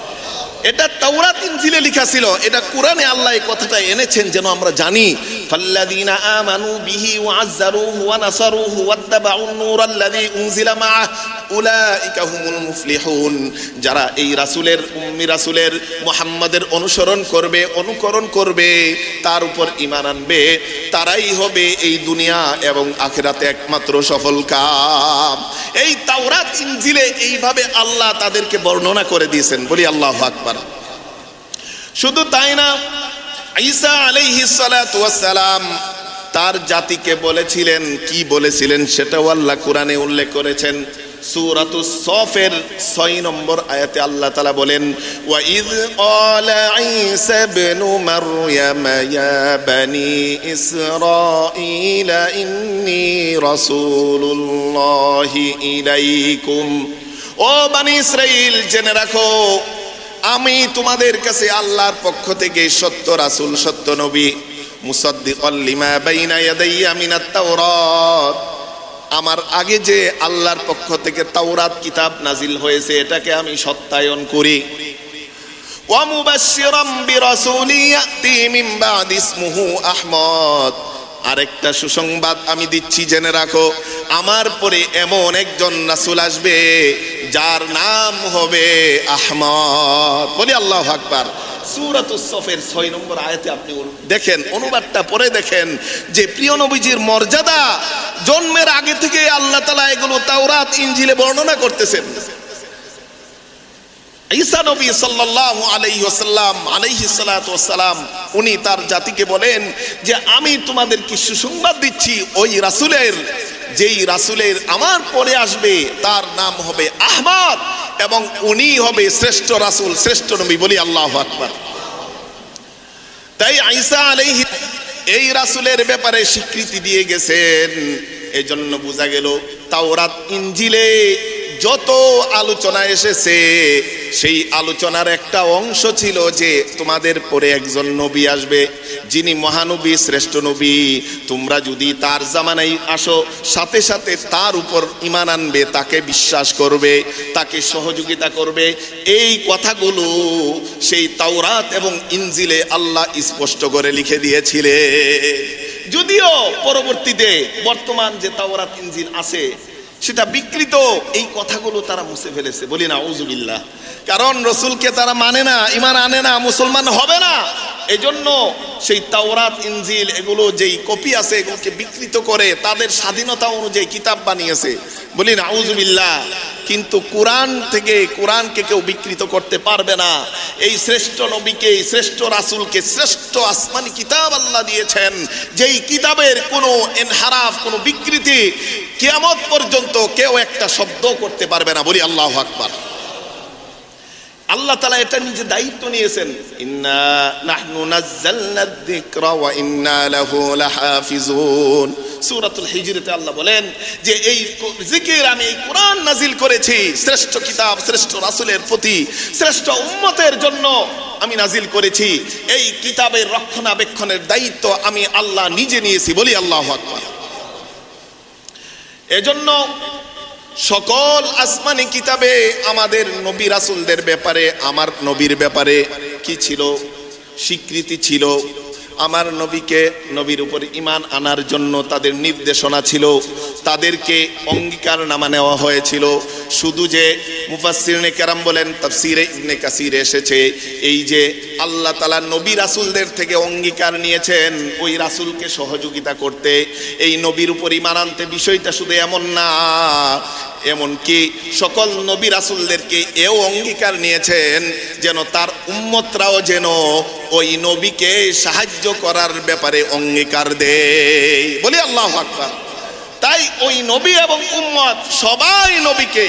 এটা তাওরাত ইনজিলে লেখা ছিল, এটা কোরআনে আল্লাহ এই কথাটা এনেছেন যেন আমরা জানি। ফাল্লাযীনা আমানু বিহি ওয়া আযযারুহু ওয়া নাসারুহু ওয়াত্তাবাউন নূরাল্লাযী উনজিলা মাআহ উলাইকা হুমুল মুফলিহুন, যারা এই রাসূলের, উম্মি রাসূলের, মুহাম্মাদের অনুসরণ করবে, অনুকরণ করবে, তার উপর ঈমান আনবে, তারাই হবে এই দুনিয়া এবং আখিরাতে একমাত্র সফল কাম। এই তাওরাত ইনজিলে এইভাবে আল্লাহ তাদেরকে বর্ণনা করে দিয়েছেন। বলি আল্লাহু আকবার। শুধু তাই না, ঈসা আলাইহিস সালাতু ওয়াস সালাম তার জাতিকে বলেছিলেন, কি বলেছিলেন সেটাও আল্লাহ কোরআনে উল্লেখ করেছেন। সূরাতুস সফের 6 নম্বর আয়াতে আল্লাহ তাআলা বলেন ওয়া ইয ক্বালা ঈসা ইবনু মারইয়াম ইয়া বানি ইসরাঈলা ইন্নী রাসূলুল্লাহি ইলাইকুম, ও বনি ইসরাঈল জেনে রাখো আমি তোমাদের কাছে আল্লাহর পক্ষ থেকে সত্য রাসূল, সত্য নবী, মুসাদ্দিকাল লিমা বাইনা ইয়াদাইয়া মিনাত তাওরাত, আমার আগে যে আল্লাহর পক্ষ থেকে তাওরাত কিতাব নাজিল হয়েছে এটাকে আমি সত্যায়ন করি। ওয়া মুবাশশিরাম বিরাসূলি ইয়াতি মিন বাদি ইসমুহু আহমদ, আরেকটা সুসংবাদ আমি দিচ্ছি জেনে রাখো, আমার পরে এমন একজন রাসূল আসবে যার নাম হবে আহমদ। বলি আল্লাহু আকবার। সূরাতুস সফের 6 নম্বর আয়াতে আপনি দেখেন, অনুবাদটা পড়ে দেখেন যে প্রিয় নবীজির মর্যাদা জন্মের আগে থেকে আল্লাহ তাআলা এগুলো তাওরাত ইনজিলে বর্ণনা করতেছেন। ঈসা নবী সাল্লাল্লাহু আলাইহি ওয়াসাল্লাম, আলাইহিস সালাতু ওয়াস সালাম, উনি তার জাতিকে বলেন যে আমি তোমাদেরকে সুসংবাদ দিচ্ছি ওই রাসূলের, যেই রাসূলের আমার পরে আসবে তার নাম হবে আহমদ এবং উনি হবে শ্রেষ্ঠ রাসূল, শ্রেষ্ঠ নবী। বলি আল্লাহু আকবার। তাই ঈসা আলাইহি এই রাসূলের ব্যাপারে স্বীকৃতি দিয়ে গেছেন। এজন্য বোঝা গেল তাওরাত ইনজিলে যত আলোচনা এসেছে সেই আলোচনার একটা অংশ ছিল যে তোমাদের পরে একজন নবী আসবে যিনি মহানবী, শ্রেষ্ঠ নবী, তোমরা যদি তার জামানায় আসো সাথে সাথে তার উপর ঈমান আনবে, তাকে বিশ্বাস করবে, তাকে সহযোগিতা করবে। এই কথাগুলো সেই তাওরাত এবং ইনজিলে আল্লাহ স্পষ্ট করে লিখে দিয়েছিলেন। যদিও পরবর্তীতে বর্তমান যে তাওরাত ইনজিল আছে সেটা বিকৃত, এই কথাগুলো তারা মুছে ফেলেছে। বলি না আউযুবিল্লাহ। কারণ রসুলকে তারা মানে না, ঈমান আনে না, মুসলমান হবে না। এজন্য সেই তাওরাত ইনজিল এগুলো যেই কপি আছে এগুলোকে বিকৃত করে তাদের স্বাধীনতা অনুযায়ী কিতাব বানিয়েছে। বলি না আউযুবিল্লাহ। কিন্তু কোরআন থেকে, কোরআনকে কেউ বিকৃত করতে পারবে না। এই শ্রেষ্ঠ নবীকে, শ্রেষ্ঠ রাসূলকে শ্রেষ্ঠ আসমানি কিতাব আল্লাহ দিয়েছেন, যেই কিতাবের কোনো ইনহারাফ, কোনো বিকৃতি কিয়ামত পর্যন্ত কেউ একটা শব্দ করতে পারবে না। বলি আল্লাহু আকবার। আল্লাহ তাআলা এটা নিজে দায়িত্ব নিয়েছেন, ইন্না নাহনু নাযালনা যিকরা ওয়া ইন্না লাহু লাহাফিজুন। সূরাতুল হিজরিতে আল্লাহ বলেন যে এই জিকির আমি এই কোরআন নাজিল করেছি শ্রেষ্ঠ কিতাব শ্রেষ্ঠ রাসূলের প্রতি শ্রেষ্ঠ উম্মতের জন্য আমি নাজিল করেছি। এই কিতাবের রক্ষণাবেক্ষণের দায়িত্ব আমি আল্লাহ নিজে নিয়েছি, বলি আল্লাহু আকবার। এজন্য সকল আসমানি কিতাবে আমাদের নবী রাসূলদের ব্যাপারে, আমার নবীর ব্যাপারে কি ছিল? স্বীকৃতি ছিল। আমার নবীকে, নবীর উপর ঈমান আনার জন্য তাদের নির্দেশনা ছিল, তাদেরকে অঙ্গীকারনামা নেওয়া হয়েছিল। শুধু যে মুফাসসিরিনে কেরাম বলেন, তাফসীরে ইবনে কাসিরে এসেছে এই যে আল্লাহ তাআলা নবী রাসূলদের থেকে অঙ্গীকার নিয়েছেন ওই রাসূলকে সহযোগিতা করতে, এই নবীর উপর ঈমান আনতে। বিষয়টা শুধু এমন না, এমনকি সকল নবী রাসূলদেরকে এও অঙ্গীকার নিয়েছেন যেন তার উম্মতরাও যেন ওই নবীকে সাহায্য করার ব্যাপারে অঙ্গীকার দেয়, বলি আল্লাহু আকবার। তাই ওই নবী এবং উম্মত সবাই নবীকে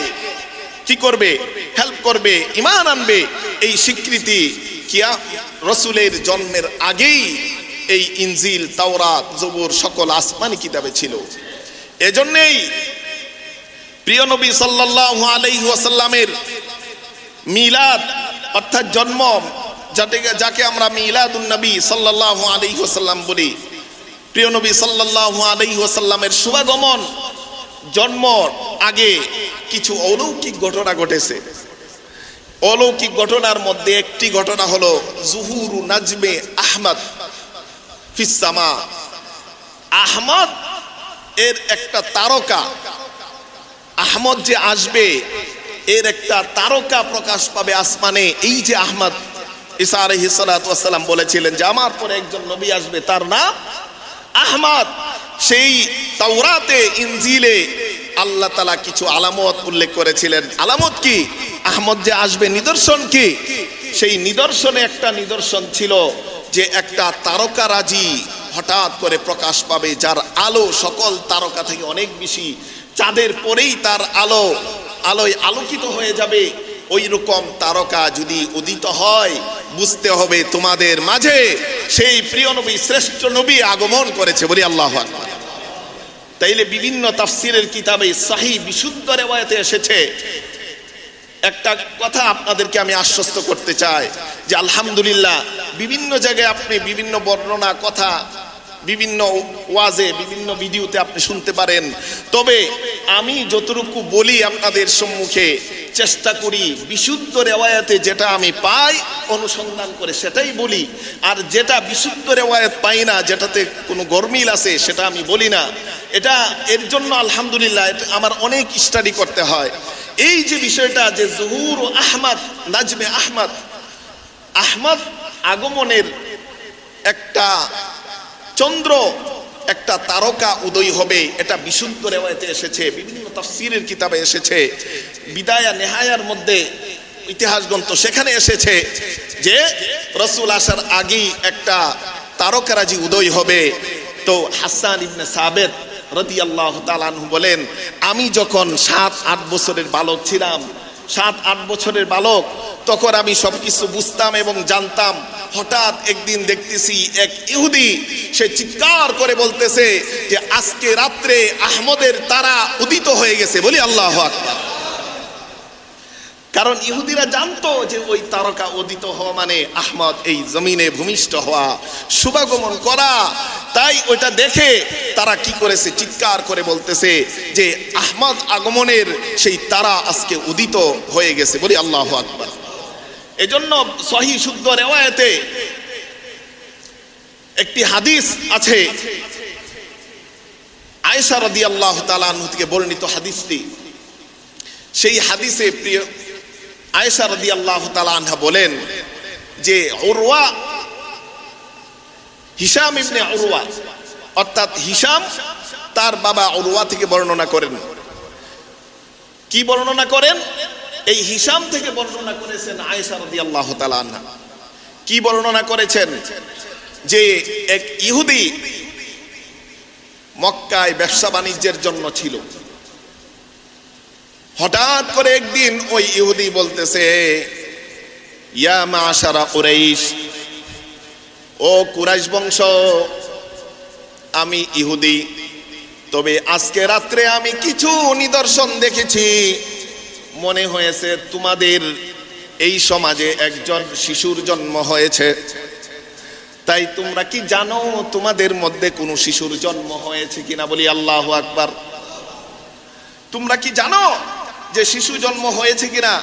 কি করবে? হেল্প করবে, ঈমান আনবে। এই স্বীকৃতি কিয়া রাসূলের জন্মের আগেই এই ইনজিল, তাওরাত, জবুর সকল আসমানি কিতাবে ছিল। এজন্যই প্রিয় নবী সাল্লাল্লাহু আলাইহি ওয়াসাল্লামের মিলাদ অর্থাৎ জন্ম, যাকে আমরা মিলাদুন নবী সাল্লাল্লাহু আলাইহি ওয়াসাল্লাম বলি, প্রিয় নবী সাল্লাল্লাহু আলাইহি ওয়াসাল্লামের শুভাগমন জন্মর আগে কিছু অলৌকিক ঘটনা ঘটেছে। অলৌকিক ঘটনার মধ্যে একটি ঘটনা হলো জুহুরু নাজমে আহমদ ফিস সামা। আহমদ এর একটা তারকা, আহমদ যে আসবে এর একটা তারকা প্রকাশ পাবে আসমানে। এই যে আহমদ, ঈসা আলাইহিস সালাতু ওয়াস সালাম বলেছিলেন যে আমার পরে একজন নবী আসবে, তার নাম আহমদ। সেই তাওরাতে, ইনজিলে আল্লাহ তাআলা কিছু আলামত উল্লেখ করেছিলেন। আলামত কি? আহমদ যে আসবে, নিদর্শন কি? সেই নিদর্শনে একটা নিদর্শন ছিল যে একটা তারকারাজি হঠাৎ করে প্রকাশ পাবে, যার আলো সকল তারকা থেকে অনেক বেশি। চাঁদের পরেই তার আলোয় আলোকিত হয়ে যাবে। ওই রকম তারকা যদি উদিত হয়, বুঝতে হবে তোমাদের মাঝে সেই প্রিয় নবী, শ্রেষ্ঠ নবী আগমন করেছে, বলি আল্লাহু আকবার। তাইলে বিভিন্ন তাফসীরের কিতাবে সহিহ বিশুদ্ধ রিওয়ায়াতে এসেছে। একটা কথা আপনাদেরকে আমি আশ্বস্ত করতে চাই যে আলহামদুলিল্লাহ বিভিন্ন জায়গায় আপনি বিভিন্ন বর্ণনা কথা, বিভিন্ন ওয়াজে, বিভিন্ন ভিডিওতে আপনি শুনতে পারেন। তবে আমি যতটুকু বলি আপনাদের সম্মুখে, চেষ্টা করি বিশুদ্ধ রিওয়ায়াতে যেটা আমি পাই অনুসন্ধান করে সেটাই বলি। আর যেটা বিশুদ্ধ রিওয়ায়াত পাই না, যেটাতে কোনো গরমিল আছে, সেটা আমি বলি না। এটা এর জন্য আলহামদুলিল্লাহ আমার অনেক স্টাডি করতে হয়। এই যে বিষয়টা যে জুহুর আহমদ, নাজমে আহমদ, আহমদ আগমনের একটা চন্দ্র, একটা তারকা উদয় হবে, এটা বিশুদ্ধ রিওয়ায়াতে এসেছে, বিভিন্ন তাফসীরের কিতাবে এসেছে। বিদায়া নেহায়ার মধ্যে ইতিহাস গ্রন্থ, সেখানে এসেছে যে রাসূল আসার আগেই একটা তারকারাজি উদয় হবে। তো হাসান ইবনে সাবিত রাদিয়াল্লাহু তাআলা আনহু বলেন, আমি যখন 7-8 বছরের বালক ছিলাম, 7-8 বছরের বালক, তখন আমি সবকিছু বুঝতাম এবং জানতাম। হঠাৎ একদিন দেখতেছি এক ইহুদি, সে চিৎকার করে বলতেছে যে আজকে রাত্রে আহমদের তারা উদিত হয়ে গেছে, বলি আল্লাহু আকবার। কারণ ইহুদিরা জানতো যে ওই তারকা উদিত হওয়া মানে আহমদ এই জমিনে ভূমিষ্ঠ হওয়া, শুভাগমন করা। তাই ওইটা দেখে তারা কি করেছে, চিৎকার করে বলতেছে যে আহমদ আগমনের সেই তারা আজকে উদিত হয়ে গেছে, বলি আল্লাহু আকবার। এজন্য সহিহ শুদ্ধ রিওয়ায়াতে একটি হাদিস আছে, আয়েশা রাদিয়াল্লাহু তাআলা আনহা থেকে বর্ণিত হাদিসটি। সেই হাদিসে প্রিয় আয়েশা রাদিয়াল্লাহু তাআলা আনহা বলেন যে উরওয়া, হিশাম ইবনে উরওয়া, অর্থাৎ হিশাম তার বাবা উরওয়া থেকে বর্ণনা করেন। কি বর্ণনা করেন? এই হিশাম থেকে বর্ণনা করেছেন আয়েশা রাদিয়াল্লাহু তাআলা আনহা। কি বর্ণনা করেছেন? যে এক ইহুদি মক্কায় ব্যবসা বাণিজ্যের জন্য ছিল। হঠাৎ করে একদিন ওই ইহুদি বলতেছে, ইয়া মাশারা কুরাইশ, ও কুরাইশ বংশ, আমি ইহুদি, তবে আজকে রাত্রে আমি কিছু নিদর্শন দেখেছি, মনে হয়েছে তোমাদের এই সমাজে একজন শিশুর জন্ম হয়েছে। তাই তোমরা কি জানো তোমাদের মধ্যে কোনো শিশুর জন্ম হয়েছে কিনা? বলি আল্লাহু আকবার। তোমরা কি জানো যে শিশু জন্ম হয়েছে কিনা?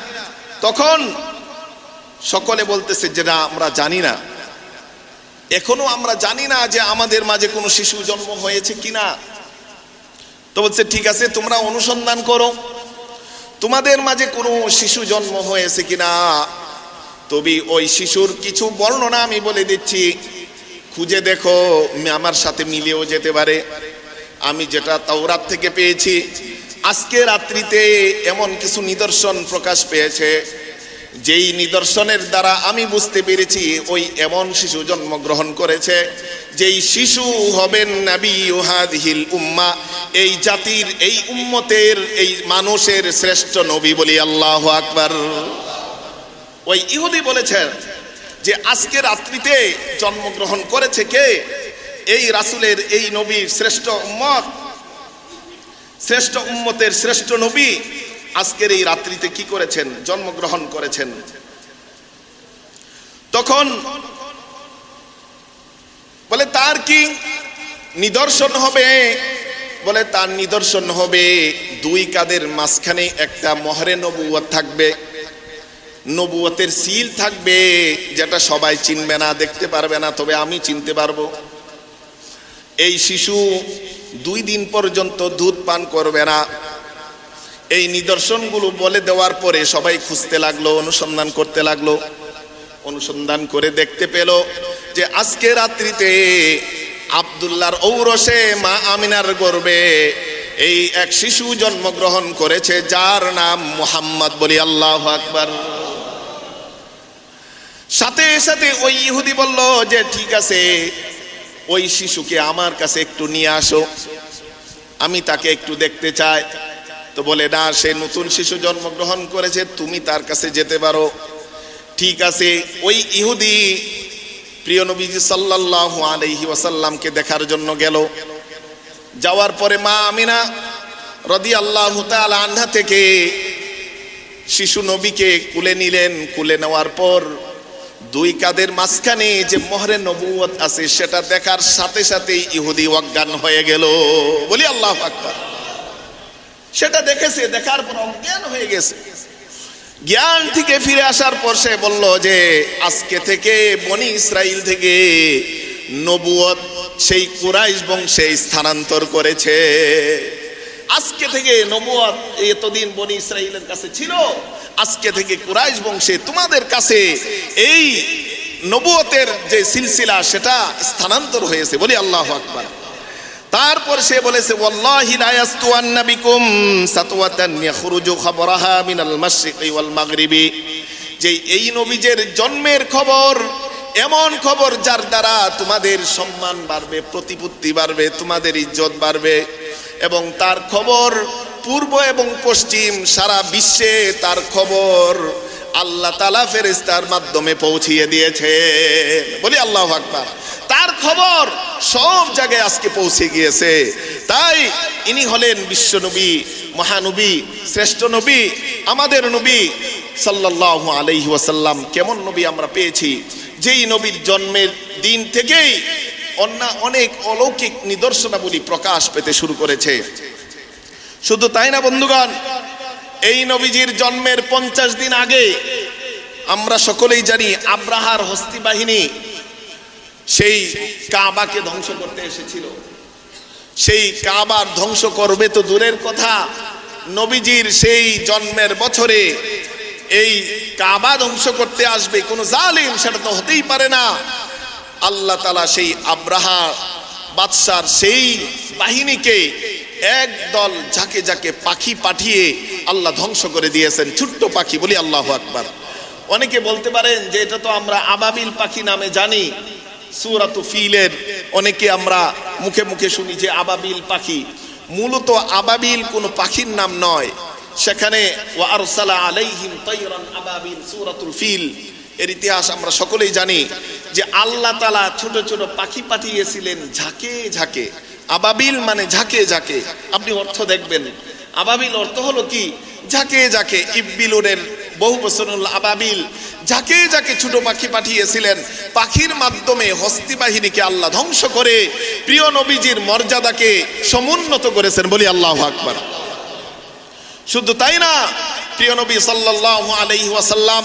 তখন সকলে বলতেছে যে না, আমরা জানি না, এখনো আমরা জানি না যে আমাদের মাঝে কোনো শিশু জন্ম হয়েছে কিনা। তো বলছে ঠিক আছে, তোমরা অনুসন্ধান করো তোমাদের মাঝে কোনো শিশু জন্ম হয়েছে কিনা। তবে ওই শিশুর কিছু বর্ণনা আমি বলে দিচ্ছি, খুঁজে দেখো, আমার সাথে মিলেও যেতে পারে। আমি যেটা তাওরাত থেকে পেয়েছি, আজকে রাত্রিতে এমন কিছু নিদর্শন প্রকাশ পেয়েছে, যেই নিদর্শনের দ্বারা আমি বুঝতে পেরেছি ওই এমন শিশু জন্মগ্রহণ করেছে, যেই শিশু হবেন নবী হাদিহিল উম্মা, এই জাতির, এই উম্মতের, এই মানুষের শ্রেষ্ঠ নবী। বলি আল্লাহু আকবার। ওই ইহুদি বলেছেন যে আজকে রাত্রিতে জন্মগ্রহণ করেছে কে? এই রাসূলের, এই নবীর শ্রেষ্ঠ উম্মত, শ্রেষ্ঠ উম্মতের শ্রেষ্ঠ নবী আজকের এই রাত্রিতে কি করেছেন? জন্মগ্রহণ করেছেন। তখন বলে তার কি নিদর্শন হবে? বলে তার নিদর্শন হবে দুই কাঁধের মাঝখানে একটা মোহরে নবুয়ত থাকবে, নবুয়তের সিল থাকবে, যেটা সবাই চিনবে না, দেখতে পারবে না, তবে আমি চিনতে পারবো। এই শিশু 2 দিন পর্যন্ত দুধ পান করবে না। এই নিদর্শনগুলো বলে দেওয়ার পরে সবাই খুঁজতে লাগলো, অনুসন্ধান করতে লাগলো। অনুসন্ধান করে দেখতে পেল যে আজকে রাত্রিতে আব্দুল্লাহর ঔরসে মা আমিনার গর্ভে এই এক শিশু জন্মগ্রহণ করেছে, যার নাম মুহাম্মদ। বলি আল্লাহু আকবার। সাথে সাথে ওই ইহুদি বলল যে ঠিক আছে, ওই শিশুকে আমার কাছে একটু নিয়ে আসো, আমি তাকে একটু দেখতে চাই। তো বলে না, সে নতুন শিশু জন্মগ্রহণ করেছে, তুমি তার কাছে যেতে পারো। ঠিক আছে, ওই ইহুদি প্রিয় নবীজি সাল্লাল্লাহু আলাইহি ওয়াসাল্লামকে দেখার জন্য গেল। যাওয়ার পরে মা আমিনা রাদিয়াল্লাহু তাআলা আনহা থেকে শিশু নবীকে কুলে নিলেন। কুলে নেওয়ার পর 2 কাঁধের মাঝখানে যে মোহরে নবুয়ত আছে সেটা দেখার সাথে সাথেই ইহুদি অজ্ঞান হয়ে গেল। বলি আল্লাহু আকবার। সেটা দেখেছে, দেখার পর অজ্ঞান হয়ে গেছে। জ্ঞান থেকে ফিরে আসার পর সে বলল যে আজকে থেকে বনি ইসরাইল থেকে নবুয়ত সেই কুরাইশ বংশে স্থানান্তর করেছে। আজকে থেকে নবুয়ত এতদিন বনি ইসরাইলের কাছে ছিল, আজকে থেকে কুরাইশ বংশে তোমাদের কাছে এই নবুয়তের যে সিলসিলা সেটা স্থানান্তর হয়েছে। বলি আল্লাহু আকবার। তারপর সে বলেছে ওয়াল্লাহি লা ইয়াসতুয়ান্না বিকুম সাতওয়াতান ইয়াখরুজু খাবরাহা মিনাল মাশরিকি ওয়াল মাগরিবি, যে এই নবীজের জন্মের খবর এমন খবর যার দ্বারা তোমাদের সম্মান বাড়বে, প্রতিপত্তি বাড়বে, তোমাদের ইজ্জত বাড়বে, এবং তার খবর পূর্ব এবং পশ্চিম সারা বিশ্বে তার খবর আল্লাহ তাআলা ফেরেশতার মাধ্যমে পৌঁছিয়ে দিয়েছে। বলি আল্লাহু আকবার। তার খবর সব জায়গায় আজকে পৌঁছে গিয়েছে। তাই ইনি হলেন বিশ্ব নবী, মহানবী, শ্রেষ্ঠ নবী, আমাদের নবী সাল্লাল্লাহু আলাইহি ওয়াসাল্লাম। কেমন নবী আমরা পেয়েছি, যেই নবীর জন্মের দিন থেকেই অনেক অলৌকিক নিদর্শনাবলী প্রকাশ পেতে শুরু করেছে। শুধু তাই না বন্ধুগণ, এই নবীজির জন্মের 50 দিন আগে আমরা সকলেই জানি আব্রাহার হস্তি বাহিনী সেই কাবাকে ধ্বংস করতে এসেছিল। সেই কাবার ধ্বংস করবে তো দূরের কথা, নবীজির সেই জন্মের বছরে এই কাবা ধ্বংস করতে আসবে কোন জালিম, সেটা তো হতেই পারে না। আল্লাহ তাআলা সেই আব্রাহা বাদশার সেই বাহিনীকে একদল ঝাঁকে ঝাঁকে পাখি পাঠিয়ে আল্লাহ ধ্বংস করে দিয়েছেন। ছোট্ট পাখি। বলি আল্লাহু আকবার। অনেকে বলতে পারেন যে এটা তো আমরা আবাবিল পাখি নামে জানি, সূরাতুল ফিলের অনেকে আমরা মুখে মুখে শুনি যে আবাবিল পাখি। মূলত আবাবিল কোনো পাখির নাম নয়, সেখানে ওয়া আরসালা আলাইহিম তায়রান আবাবিল, সূরাতুল ফিল এর ইতিহাস আমরা সকলেই জানি যে আল্লাহ তাআলা ছোট ছোট পাখি পাঠিয়েছিলেন ঝাঁকে ঝাঁকে। আবাবিল মানে ঝাঁকে ঝাঁকে, আপনি অর্থ দেখবেন। আবাবিল অর্থ হলো কি? ঝাঁকে ঝাঁকে। ইববিলুনের বহু বচন আবাবিল, ঝাঁকে ঝাঁকে ছোট পাখি পাঠিয়েছিলেন। পাখির মাধ্যমে হস্তি বাহিনীকে আল্লাহ ধ্বংস করে প্রিয় নবীজির মর্যাদাকে সমুন্নত করেছেন, বলি আল্লাহু আকবার। শুধু তাই না, প্রিয় নবী সাল্লাল্লাহু আলাইহি ওয়াসাল্লাম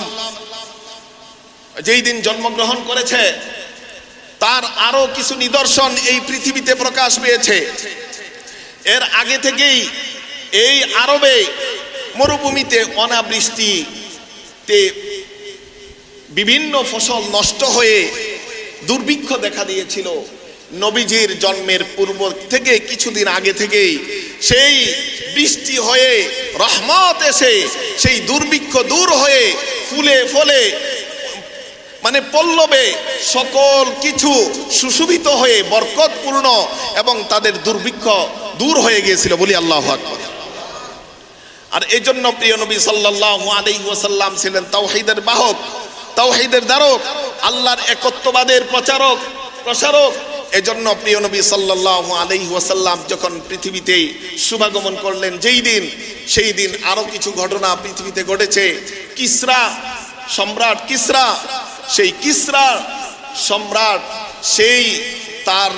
যেই দিন জন্মগ্রহণ করেছে তার আরো কিছু নিদর্শন এই পৃথিবীতে প্রকাশ পেয়েছে। এর আগে থেকেই এই আরবে মরুভূমিতে অনাবৃষ্টিতে বিভিন্ন ফসল নষ্ট হয়ে দুর্ভিক্ষ দেখা দিয়েছিল। নবীজির জন্মের পূর্ব থেকে কিছুদিন আগে থেকেই সেই বৃষ্টি হয়ে রহমত এসে সেই দুর্ভিক্ষ দূর হয়ে ফুলে ফলে মানে পল্লবে সকল কিছু সুশোভিত হয়ে বরকতপূর্ণ এবং তাদের দুর্ভিক্ষ দূর হয়ে গিয়েছিল, বলি আল্লাহু আকবার। আর এজন্য প্রিয় নবী সাল্লাল্লাহু আলাইহি ওয়াসাল্লাম ছিলেন তাওহীদের বাহক, তাওহীদের ধারক, আল্লাহর একত্ববাদের প্রচারক প্রসারক। এজন্য প্রিয় নবী সাল্লাল্লাহু আলাইহি ওয়াসাল্লাম যখন পৃথিবীতে শুভাগমন করলেন যেই দিন, সেই দিন আরো কিছু ঘটনা পৃথিবীতে ঘটেছে। কিসরা সম্রাট, কিসরা সেই কিসরা সম্রাট, সেই তার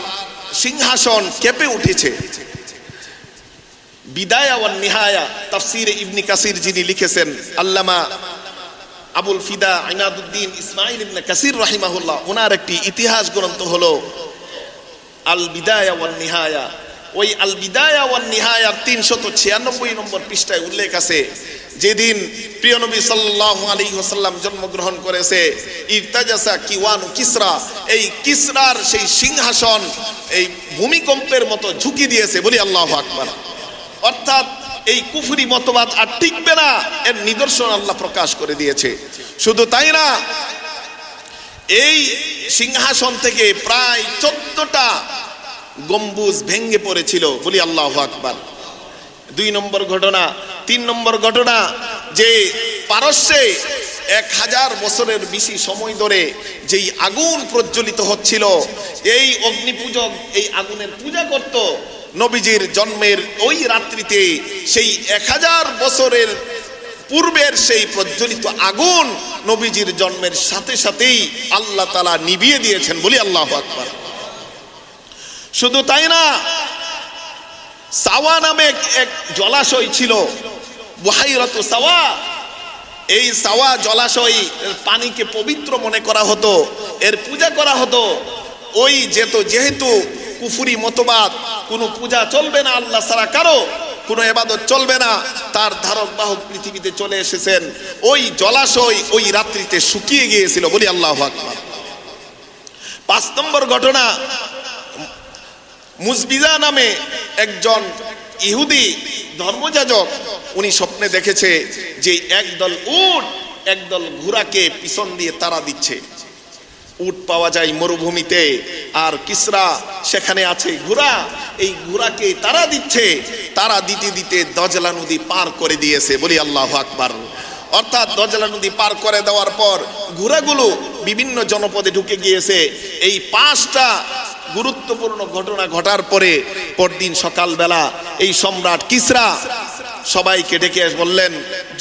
সিংহাসন কেঁপে উঠেছে। বিদায়া ওয়ান নিহায়া তাফসীরে ইবনে কাসির যিনি লিখেছেন, আল্লামা আবুল ফিদা ইমাদউদ্দিন ইসমাইল ইবনে কাসির রাহিমাহুল্লাহ, ওনার একটি ইতিহাস গ্রন্থ হলো আল বিদায়া ওয়ান নিহায়া। ওই আল বিদায়া ওয়ান নিহায়ার 396 নম্বর পৃষ্ঠায় উল্লেখ আছে, যেদিন প্রিয় নবী সাল্লাল্লাহু আলাইহি ওয়াসাল্লাম জন্মগ্রহণ করেছে, ইরতাজাসা কিওয়ানু কিসরা, এই কিসরার সেই সিংহাসন এই ভূমিকম্পের মতো ঝুঁকি দিয়েছে, বলি আল্লাহু আকবার। অর্থাৎ এই কুফরি মতবাদ আর টিকবে না, এর নিদর্শন আল্লাহ প্রকাশ করে দিয়েছে। শুধু তাই না, এই সিংহাসন থেকে প্রায় 14টা গম্বুজ ভেঙে পড়েছিল, বলি আল্লাহু আকবার। 2 নম্বর ঘটনা। 3 নম্বর ঘটনা, যে পারস্যে 1000 বছরের বেশি সময় ধরে যেই আগুন প্রজ্বলিত হচ্ছিল, এই অগ্নিপূজক এই আগুনের পূজা করত। নবীজির জন্মের ওই রাত্রিতে সেই 1000 বছরের পূর্বের সেই প্রজ্বলিত আগুন নবীজির জন্মের সাথে সাথেই আল্লাহ তাআলা নিভিয়ে দিয়েছেন, বলি আল্লাহু আকবার। শুধু তাই না, সাওয়া নামে এক জলাশয় ছিল, বুহাইরাতু সাওয়া। এই সাওয়া জলাশয় পানিকে পবিত্র মনে করা হতো, এর পূজা করা হতো। ওই যেহেতু কুফরি মতবাদ, কোনো পূজা চলবে না আল্লাহ ছাড়া, কারো কোনো ইবাদত চলবে না, তার ধারক বাহক পৃথিবীতে চলে এসেছেন। ওই জলাশয় ওই রাত্রিতে শুকিয়ে গিয়েছিল, বলি আল্লাহু আকবার। 5 নম্বর ঘটনা, মুজবিজা নামে একজন ইহুদি ধর্মযাজক, উনি স্বপ্নে দেখেছে যে একদল উট একদল ঘোড়াকে পিছন দিয়ে তাড়া দিচ্ছে। উট পাওয়া যায় মরুভূমিতে, আর কিসরা সেখানে আছে ঘোড়া, এই ঘোড়াকে তাড়া দিচ্ছে। তাড়া দিতে দিতে দজলা নদী পার করে দিয়েছে, বলি আল্লাহু আকবার। অর্থাৎ দজলা নদী পার করে দেওয়ার পর ঘোড়াগুলো বিভিন্ন জনপদে ঢুকে গিয়েছে। এই 5টা গুরুত্বপূর্ণ ঘটনা ঘটার পরে পরদিন সকালবেলা এই সম্রাট কিসরা সবাইকে ডেকে বললেন,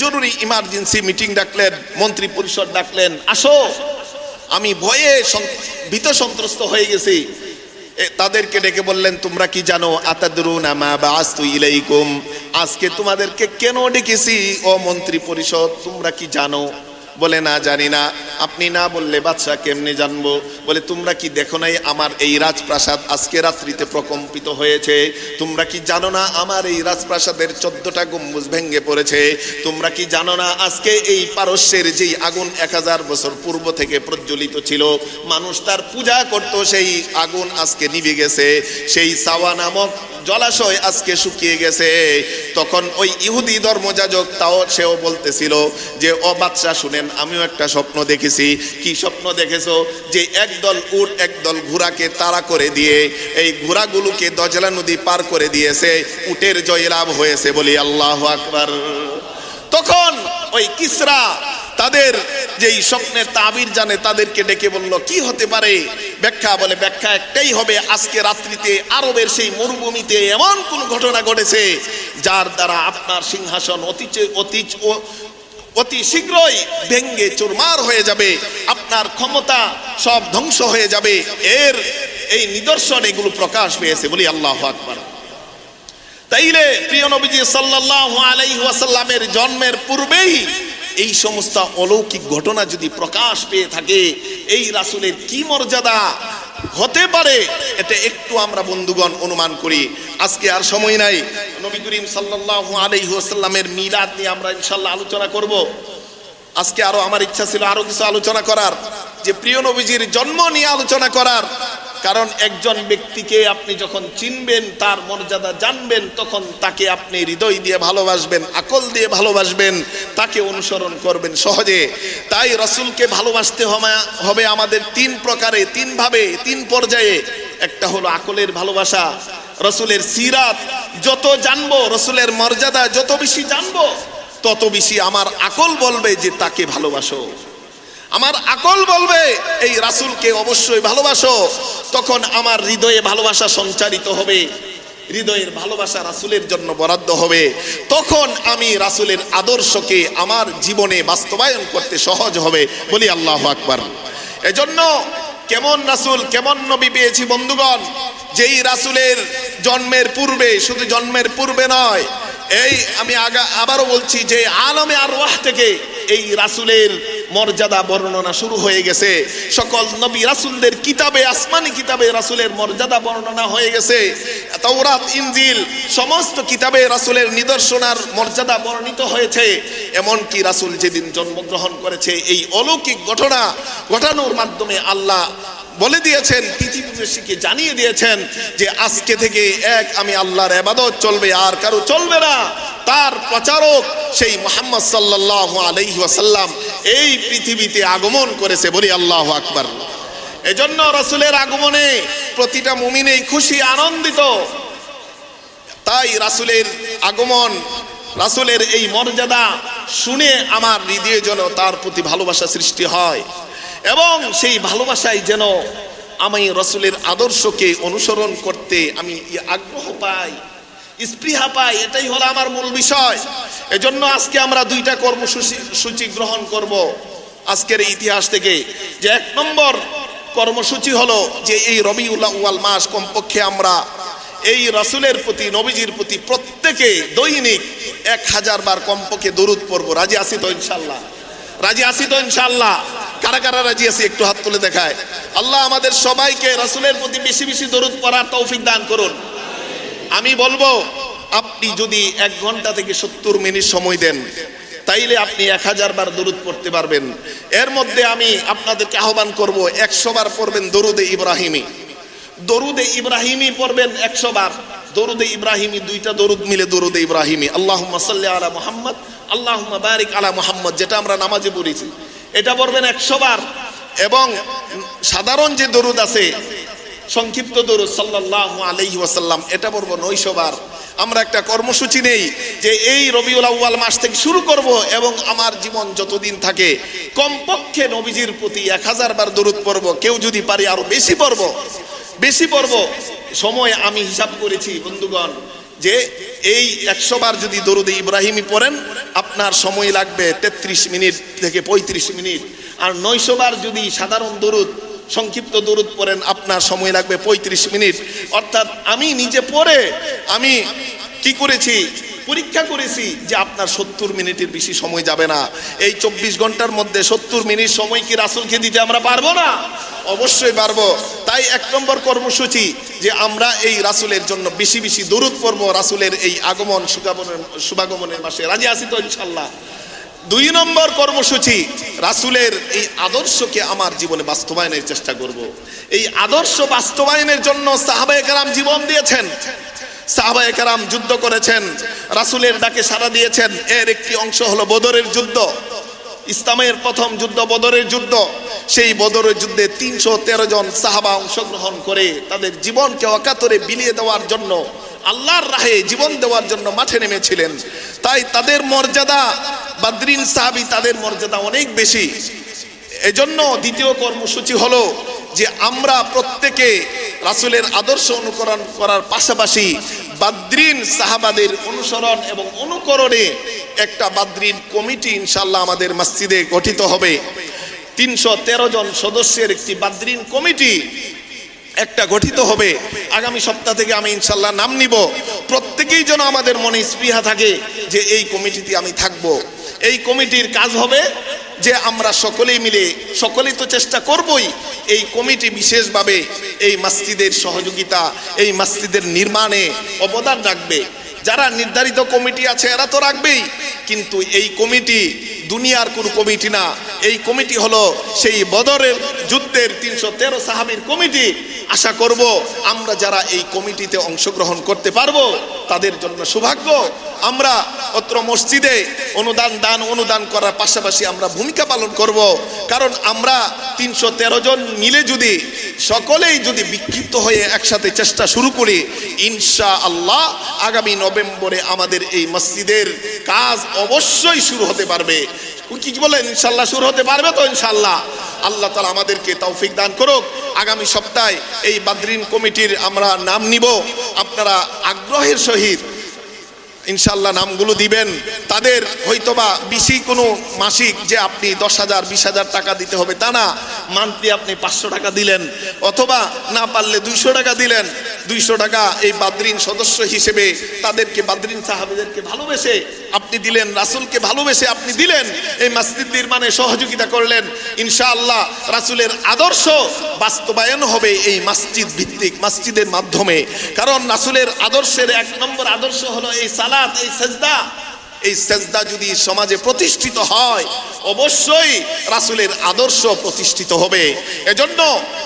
জরুরি ইমার্জেন্সি মিটিং ডাকলেন, মন্ত্রী পরিষদ ডাকলেন, আসো। আমি ভয়ে ভীত সন্ত্রস্ত হয়ে গেছি। তাদেরকে ডেকে বললেন, তোমরা কি জানো আতাদরুনা মা বাআসতু ইলাইকুম, আজকে তোমাদেরকে কেন ডেকেছি ও মন্ত্রী পরিষদ, তোমরা কি জানো? বলে, না জানি না। আপনি না বললে বাদশা কেমনে জানবো? বলে, তোমরা কি দেখো নাই আমার এই রাজপ্রাসাদ আজকে রাত্রিতে প্রকম্পিত হয়েছে? তোমরা কি জানো না আমার এই রাজপ্রাসাদের 14টা গম্বুজ ভেঙে পড়েছে? তোমরা কি জানো না আজকে এই পারস্যের যেই আগুন 1000 বছর পূর্ব থেকে প্রজ্বলিত ছিল, মানুষ তার পূজা করত, সেই আগুন আজকে নিভে গেছে, সেই সাওয়া নামক জলাশয় আজকে শুকিয়ে গেছে। তখন ওই ইহুদি ধর্মযাজক সেও বলতেছিল যে, ও বাদশা শুনেন, আমিও একটা স্বপ্ন দেখেছি। কি স্বপ্ন দেখেছো? যে একদল উট একদল ঘোড়াকে তাড়া করে দিয়ে এই ঘোড়াগুলোকে দজলা নদী পার করে দিয়েছে, উটের জয়লাভ হয়েছে, বলি আল্লাহু আকবার। তখন ওই কিসরা তাদের যেই স্বপ্নের তাবির জানে তাদেরকে ডেকে বলল কি হতে পারে ব্যাখ্যা, বলে ব্যাখ্যা একটাই হবে, আজকে রাত্রিতে আরবের সেই মরুভূমিতে এমন কোন ঘটনা ঘটেছে যার দ্বারা আপনার সিংহাসন অতি শীঘ্রই ভেঙ্গে চুরমার হয়ে যাবে, আপনার ক্ষমতা সব ধ্বংস হয়ে যাবে। এর এই নিদর্শন এগুলো প্রকাশ পেয়েছে, বলি আল্লাহু আকবার। তাইলে প্রিয় নবীজি সাল্লাল্লাহু আলাইহি ওয়াসাল্লামের জন্মের পূর্বেই এই সমস্ত অলৌকিক ঘটনা যদি প্রকাশ পেয়ে থাকে, এই রাসূলের কি মর্যাদা হতে পারে এটা একটু আমরা বন্ধুগণ অনুমান করি। আজকে আর সময় নাই, নবী করিম সাল্লাল্লাহু আলাইহি ওয়াসাল্লামের মিলাদ নিয়ে আমরা ইনশাআল্লাহ আলোচনা করব। আজকে আরো আমার ইচ্ছা ছিল আরো কিছু আলোচনা করার, যে প্রিয় নবীজির জন্ম নিয়ে আলোচনা করার। কারণ একজন ব্যক্তিকে আপনি যখন চিনবেন, তার মর্যাদা জানবেন, তখন তাকে আপনি হৃদয় দিয়ে ভালোবাসবেন, আকল দিয়ে ভালোবাসবেন, তাকে অনুসরণ করবেন সহজে। তাই রাসূলকে ভালোবাসতে হবে আমাদের তিন প্রকারে, তিন ভাবে, তিন পর্যায়ে। একটা হলো আকলের ভালোবাসা, রাসূলের সিরাত যত জানবো, রাসূলের মর্যাদা যত বেশি জানবো, তত বেশি আমার আকল বলবে যে তাকে ভালোবাসো, আমার আকল বলবে এই রাসূলকে অবশ্যই ভালোবাসো। তখন আমার হৃদয়ে ভালোবাসা সঞ্চারিত হবে, হৃদয়ের ভালোবাসা রাসূলের জন্য বরাদ্দ হবে। তখন আমি রাসূলের আদর্শকে আমার জীবনে বাস্তবায়ন করতে সহজ হবে, বলি আল্লাহু আকবার। এজন্য কেমন রাসূল, কেমন নবী পেয়েছি বন্ধুগণ, যেই রাসূলের জন্মের পূর্বে, শুধু জন্মের পূর্বে নয়, এই আমি আবারও বলছি যে আলমে আরওয়াহ থেকে এই রাসূলের মর্যাদা বর্ণনা শুরু হয়ে গেছে। সকল নবী রাসূলদের কিতাবে, আসমানি কিতাবে রাসূলের মর্যাদা বর্ণনা হয়ে গেছে। তাওরাত, ইনজিল সমস্ত কিতাবে রাসূলের নিদর্শনার মর্যাদা বর্ণিত হয়েছে। এমনকি রাসূল যেদিন জন্মগ্রহণ করেছে, এই অলৌকিক ঘটনা ঘটানোর মাধ্যমে আল্লাহ বলে দিয়েছেন, পৃথিবীবাসীকে জানিয়ে দিয়েছেন যে আজকে থেকে এক আমি আল্লাহর ইবাদত চলবে, আর কারো চলবে না। তার প্রচারক সেই মুহাম্মদ সাল্লাল্লাহু আলাইহি ওয়াসাল্লাম এই পৃথিবীতে আগমন করেছে, বলি আল্লাহু আকবার। এজন্য রাসূলের আগমনে প্রতিটা মুমিনেই খুশি, আনন্দিত। তাই রাসূলের আগমন, রাসূলের এই মর্যাদা শুনে আমার হৃদয়ে যেন তার প্রতি ভালোবাসা সৃষ্টি হয়, এবং সেই ভালোবাসায় যেন আমি রাসূলের আদর্শকে অনুসরণ করতে আমি আগ্রহ পাই, স্পৃহা পাই। এটাই হলো আমার মূল বিষয়। এজন্য আজকে আমরা দুইটা কর্মসূচি গ্রহণ করব আজকের ইতিহাস থেকে। যে এক নম্বর কর্মসূচি হলো যে এই রবিউল আউয়াল মাস কমপক্ষে আমরা এই রাসূলের প্রতি, নবীজির প্রতি প্রত্যেকে দৈনিক 1000 বার কমপক্ষে দরুদ পড়ব। রাজি আছি তো ইনশাআল্লাহ? রাজি আছি তো ইনশাআল্লাহ? কারা কারা রাজি আছে একটু হাত তুলে দেখায়। আল্লাহ আমাদের সবাইকে রাসূলের প্রতি বেশি বেশি দরুদ পড়ার তৌফিক দান করুন। আমি বলবো, আপনি যদি 1 ঘন্টা থেকে 70 মিনিট সময় দেন, তাইলে আপনি 1000 বার দরুদ পড়তে পারবেন। এর মধ্যে আমি আপনাদেরকে আহ্বান করব, 100 বার পড়বেন দরুদে ইব্রাহিমি। দরুদে ইব্রাহিমি পড়বেন 100 বার। দরুদে ইব্রাহিমি, দুইটা দরুদ মিলে দরুদে ইব্রাহিমি, আল্লাহুম্মা সাল্লি আলা মুহাম্মদ, আল্লাহুম্মা বারিক আলা মুহাম্মদ, যেটা আমরা নামাজে পড়েছি, এটা পড়বেন 100 বার। এবং সাধারণ যে দরুদ আছে, সংক্ষিপ্ত দরুদ সাল্লাল্লাহু আলাইহি ওয়াসাল্লাম, এটা পড়ব 900 বার। আমরা একটা কর্মসূচি নেই যে এই রবিউল আউয়াল মাস থেকে শুরু করব, এবং আমার জীবন যতদিন থাকে কমপক্ষে নবীজির প্রতি 1000 বার দরুদ পড়ব। কেউ যদি পারি আরো বেশি পড়ব, বেশি পড়ব। সময় আমি হিসাব করেছি বন্ধুগণ, যে এই 100 বার যদি দরুদে ইব্রাহিমি পড়েন, আপনার সময় লাগবে 33 মিনিট থেকে 35 মিনিট। আর 900 বার যদি সাধারণ দরুদ, সংক্ষিপ্ত দরুদ পড়েন, আপনার সময় লাগবে 35 মিনিট। অর্থাৎ আমি নিজে পড়ে আমি কি করেছি, পরীক্ষা করেছি যে আপনার 70 মিনিটের বেশি সময় যাবে না। এই 24 ঘন্টার মধ্যে 70 মিনিট সময় কি রাসূলকে দিতে আমরা পারবো না? অবশ্যই পারবো। তাই 1 নম্বর কর্মসূচি যে আমরা এই রাসূলের জন্য বেশি বেশি দরুদ পড়ব রাসূলের এই আগমন শুভাগমনের মাসে। রাজি আছি তো ইনশাআল্লাহ? 2 নম্বর কর্মসূচি, রাসূলের এই আদর্শকে আমার জীবনে বাস্তবায়নের চেষ্টা করব। এই আদর্শ বাস্তবায়নের জন্য সাহাবায়ে কেরাম জীবন দিয়েছেন, সাহাবায়ে কেরাম যুদ্ধ করেছেন, রাসূলের ডাকে সাড়া দিয়েছেন। এর একটি অংশ হলো বদরের যুদ্ধ। ইসলামের প্রথম যুদ্ধ বদরের যুদ্ধ। সেই বদরের যুদ্ধে 313 জন সাহাবা অংশগ্রহণ করে তাদের জীবনকে অকাতরে বিলিয়ে দেওয়ার জন্য, আল্লাহর রাহে জীবন দেওয়ার জন্য মাঠে নেমেছিলেন। তাই তাদের মর্যাদা, বদরিন সাহাবী, তাদের মর্যাদা অনেক বেশি। এজন্য দ্বিতীয় কর্মসূচি হলো যে আমরা প্রত্যেকে রাসূলের আদর্শ অনুকরণ করার পাশাপাশি বাদরিন সাহাবাদের অনুসরণ এবং অনুকরণে একটা বাদরিন কমিটি ইনশাআল্লাহ আমাদের মসজিদে গঠিত হবে। 313 জন সদস্যের একটি বাদরিন কমিটি একটা গঠিত হবে। আগামী সপ্তাহ থেকে আমি ইনশাআল্লাহ নাম নিব। প্রত্যেকেই যেন আমাদের মনে স্পৃহা থাকে যে এই কমিটিতে আমি থাকব। এই কমিটির কাজ হবে যে আমরা সকলেই মিলে, সকলেই তো চেষ্টা করবই, এই কমিটি বিশেষভাবে এই মসজিদের সহযোগিতা, এই মসজিদের নির্মাণে অবদান রাখবে। যারা নির্ধারিত কমিটি আছে এরা তো রাখবেই, কিন্তু এই কমিটি দুনিয়ার কোনো কমিটি না। এই কমিটি হলো সেই বদরের যুদ্ধের 313 সাহাবীর কমিটি। আশা করব আমরা যারা এই কমিটিতে অংশগ্রহণ করতে পারবো তাদের জন্য সৌভাগ্য। আমরা অত্র মসজিদে অনুদান করার পাশাপাশি আমরা ভূমিকা পালন করব। কারণ আমরা 313 জন মিলে যদি সকলেই যদি বিক্ষিপ্ত হয়ে একসাথে চেষ্টা শুরু করি, ইনশাআল্লাহ আগামী নভেম্বরে আমাদের এই মসজিদের কাজ অবশ্যই শুরু হতে পারবে। কি বলেন? ইনশাআল্লাহ শুরু হতে পারবে তো? ইনশাআল্লাহ আল্লাহ তাআলা আমাদেরকে তৌফিক দান করুক। আগামী সপ্তাহে এই বাদরিন কমিটির আমরা নাম নিব। আপনারা আগ্রহের সহিত ইনশাআল্লাহ নামগুলো দিবেন। তাদের হয়তোবা বেশি কোনো মাসিক যে আপনি 10,000 20,000 টাকা দিতে হবে তা না। মান্থলি আপনি 500 টাকা দিলেন, অথবা না পারলে 200 টাকা দিলেন। 200 টাকা এই বাদরিন সদস্য হিসেবে তাদেরকে, বাদরিন সাহাবীদেরকে ভালোবেসে আপনি দিলেন, রাসূলকে ভালোবেসে আপনি দিলেন, এই মসজিদ নির্মাণে সহযোগিতা করলেন। ইনশাআল্লাহ রাসূলের আদর্শ বাস্তবায়ন হবে এই মসজিদ ভিত্তিক মসজিদের মাধ্যমে। কারণ রাসূলের আদর্শের 1 নম্বর আদর্শ হলো এই সালাত, এই সেজদা। এই সেজদা যদি সমাজে প্রতিষ্ঠিত হয় অবশ্যই রাসূলের আদর্শ প্রতিষ্ঠিত হবে। এজন্য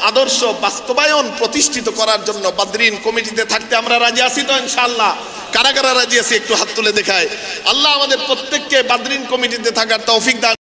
আদর্শ বাস্তবায়ন প্রতিষ্ঠিত করার জন্য বাদরিন কমিটিতে থাকতে আমরা রাজি আছি তো? ইনশাআল্লাহ কারা কারা রাজি আছি একটু হাত তুলে দেখায়। আল্লাহ আমাদের প্রত্যেককে বাদরিন কমিটিতে থাকার তৌফিক দান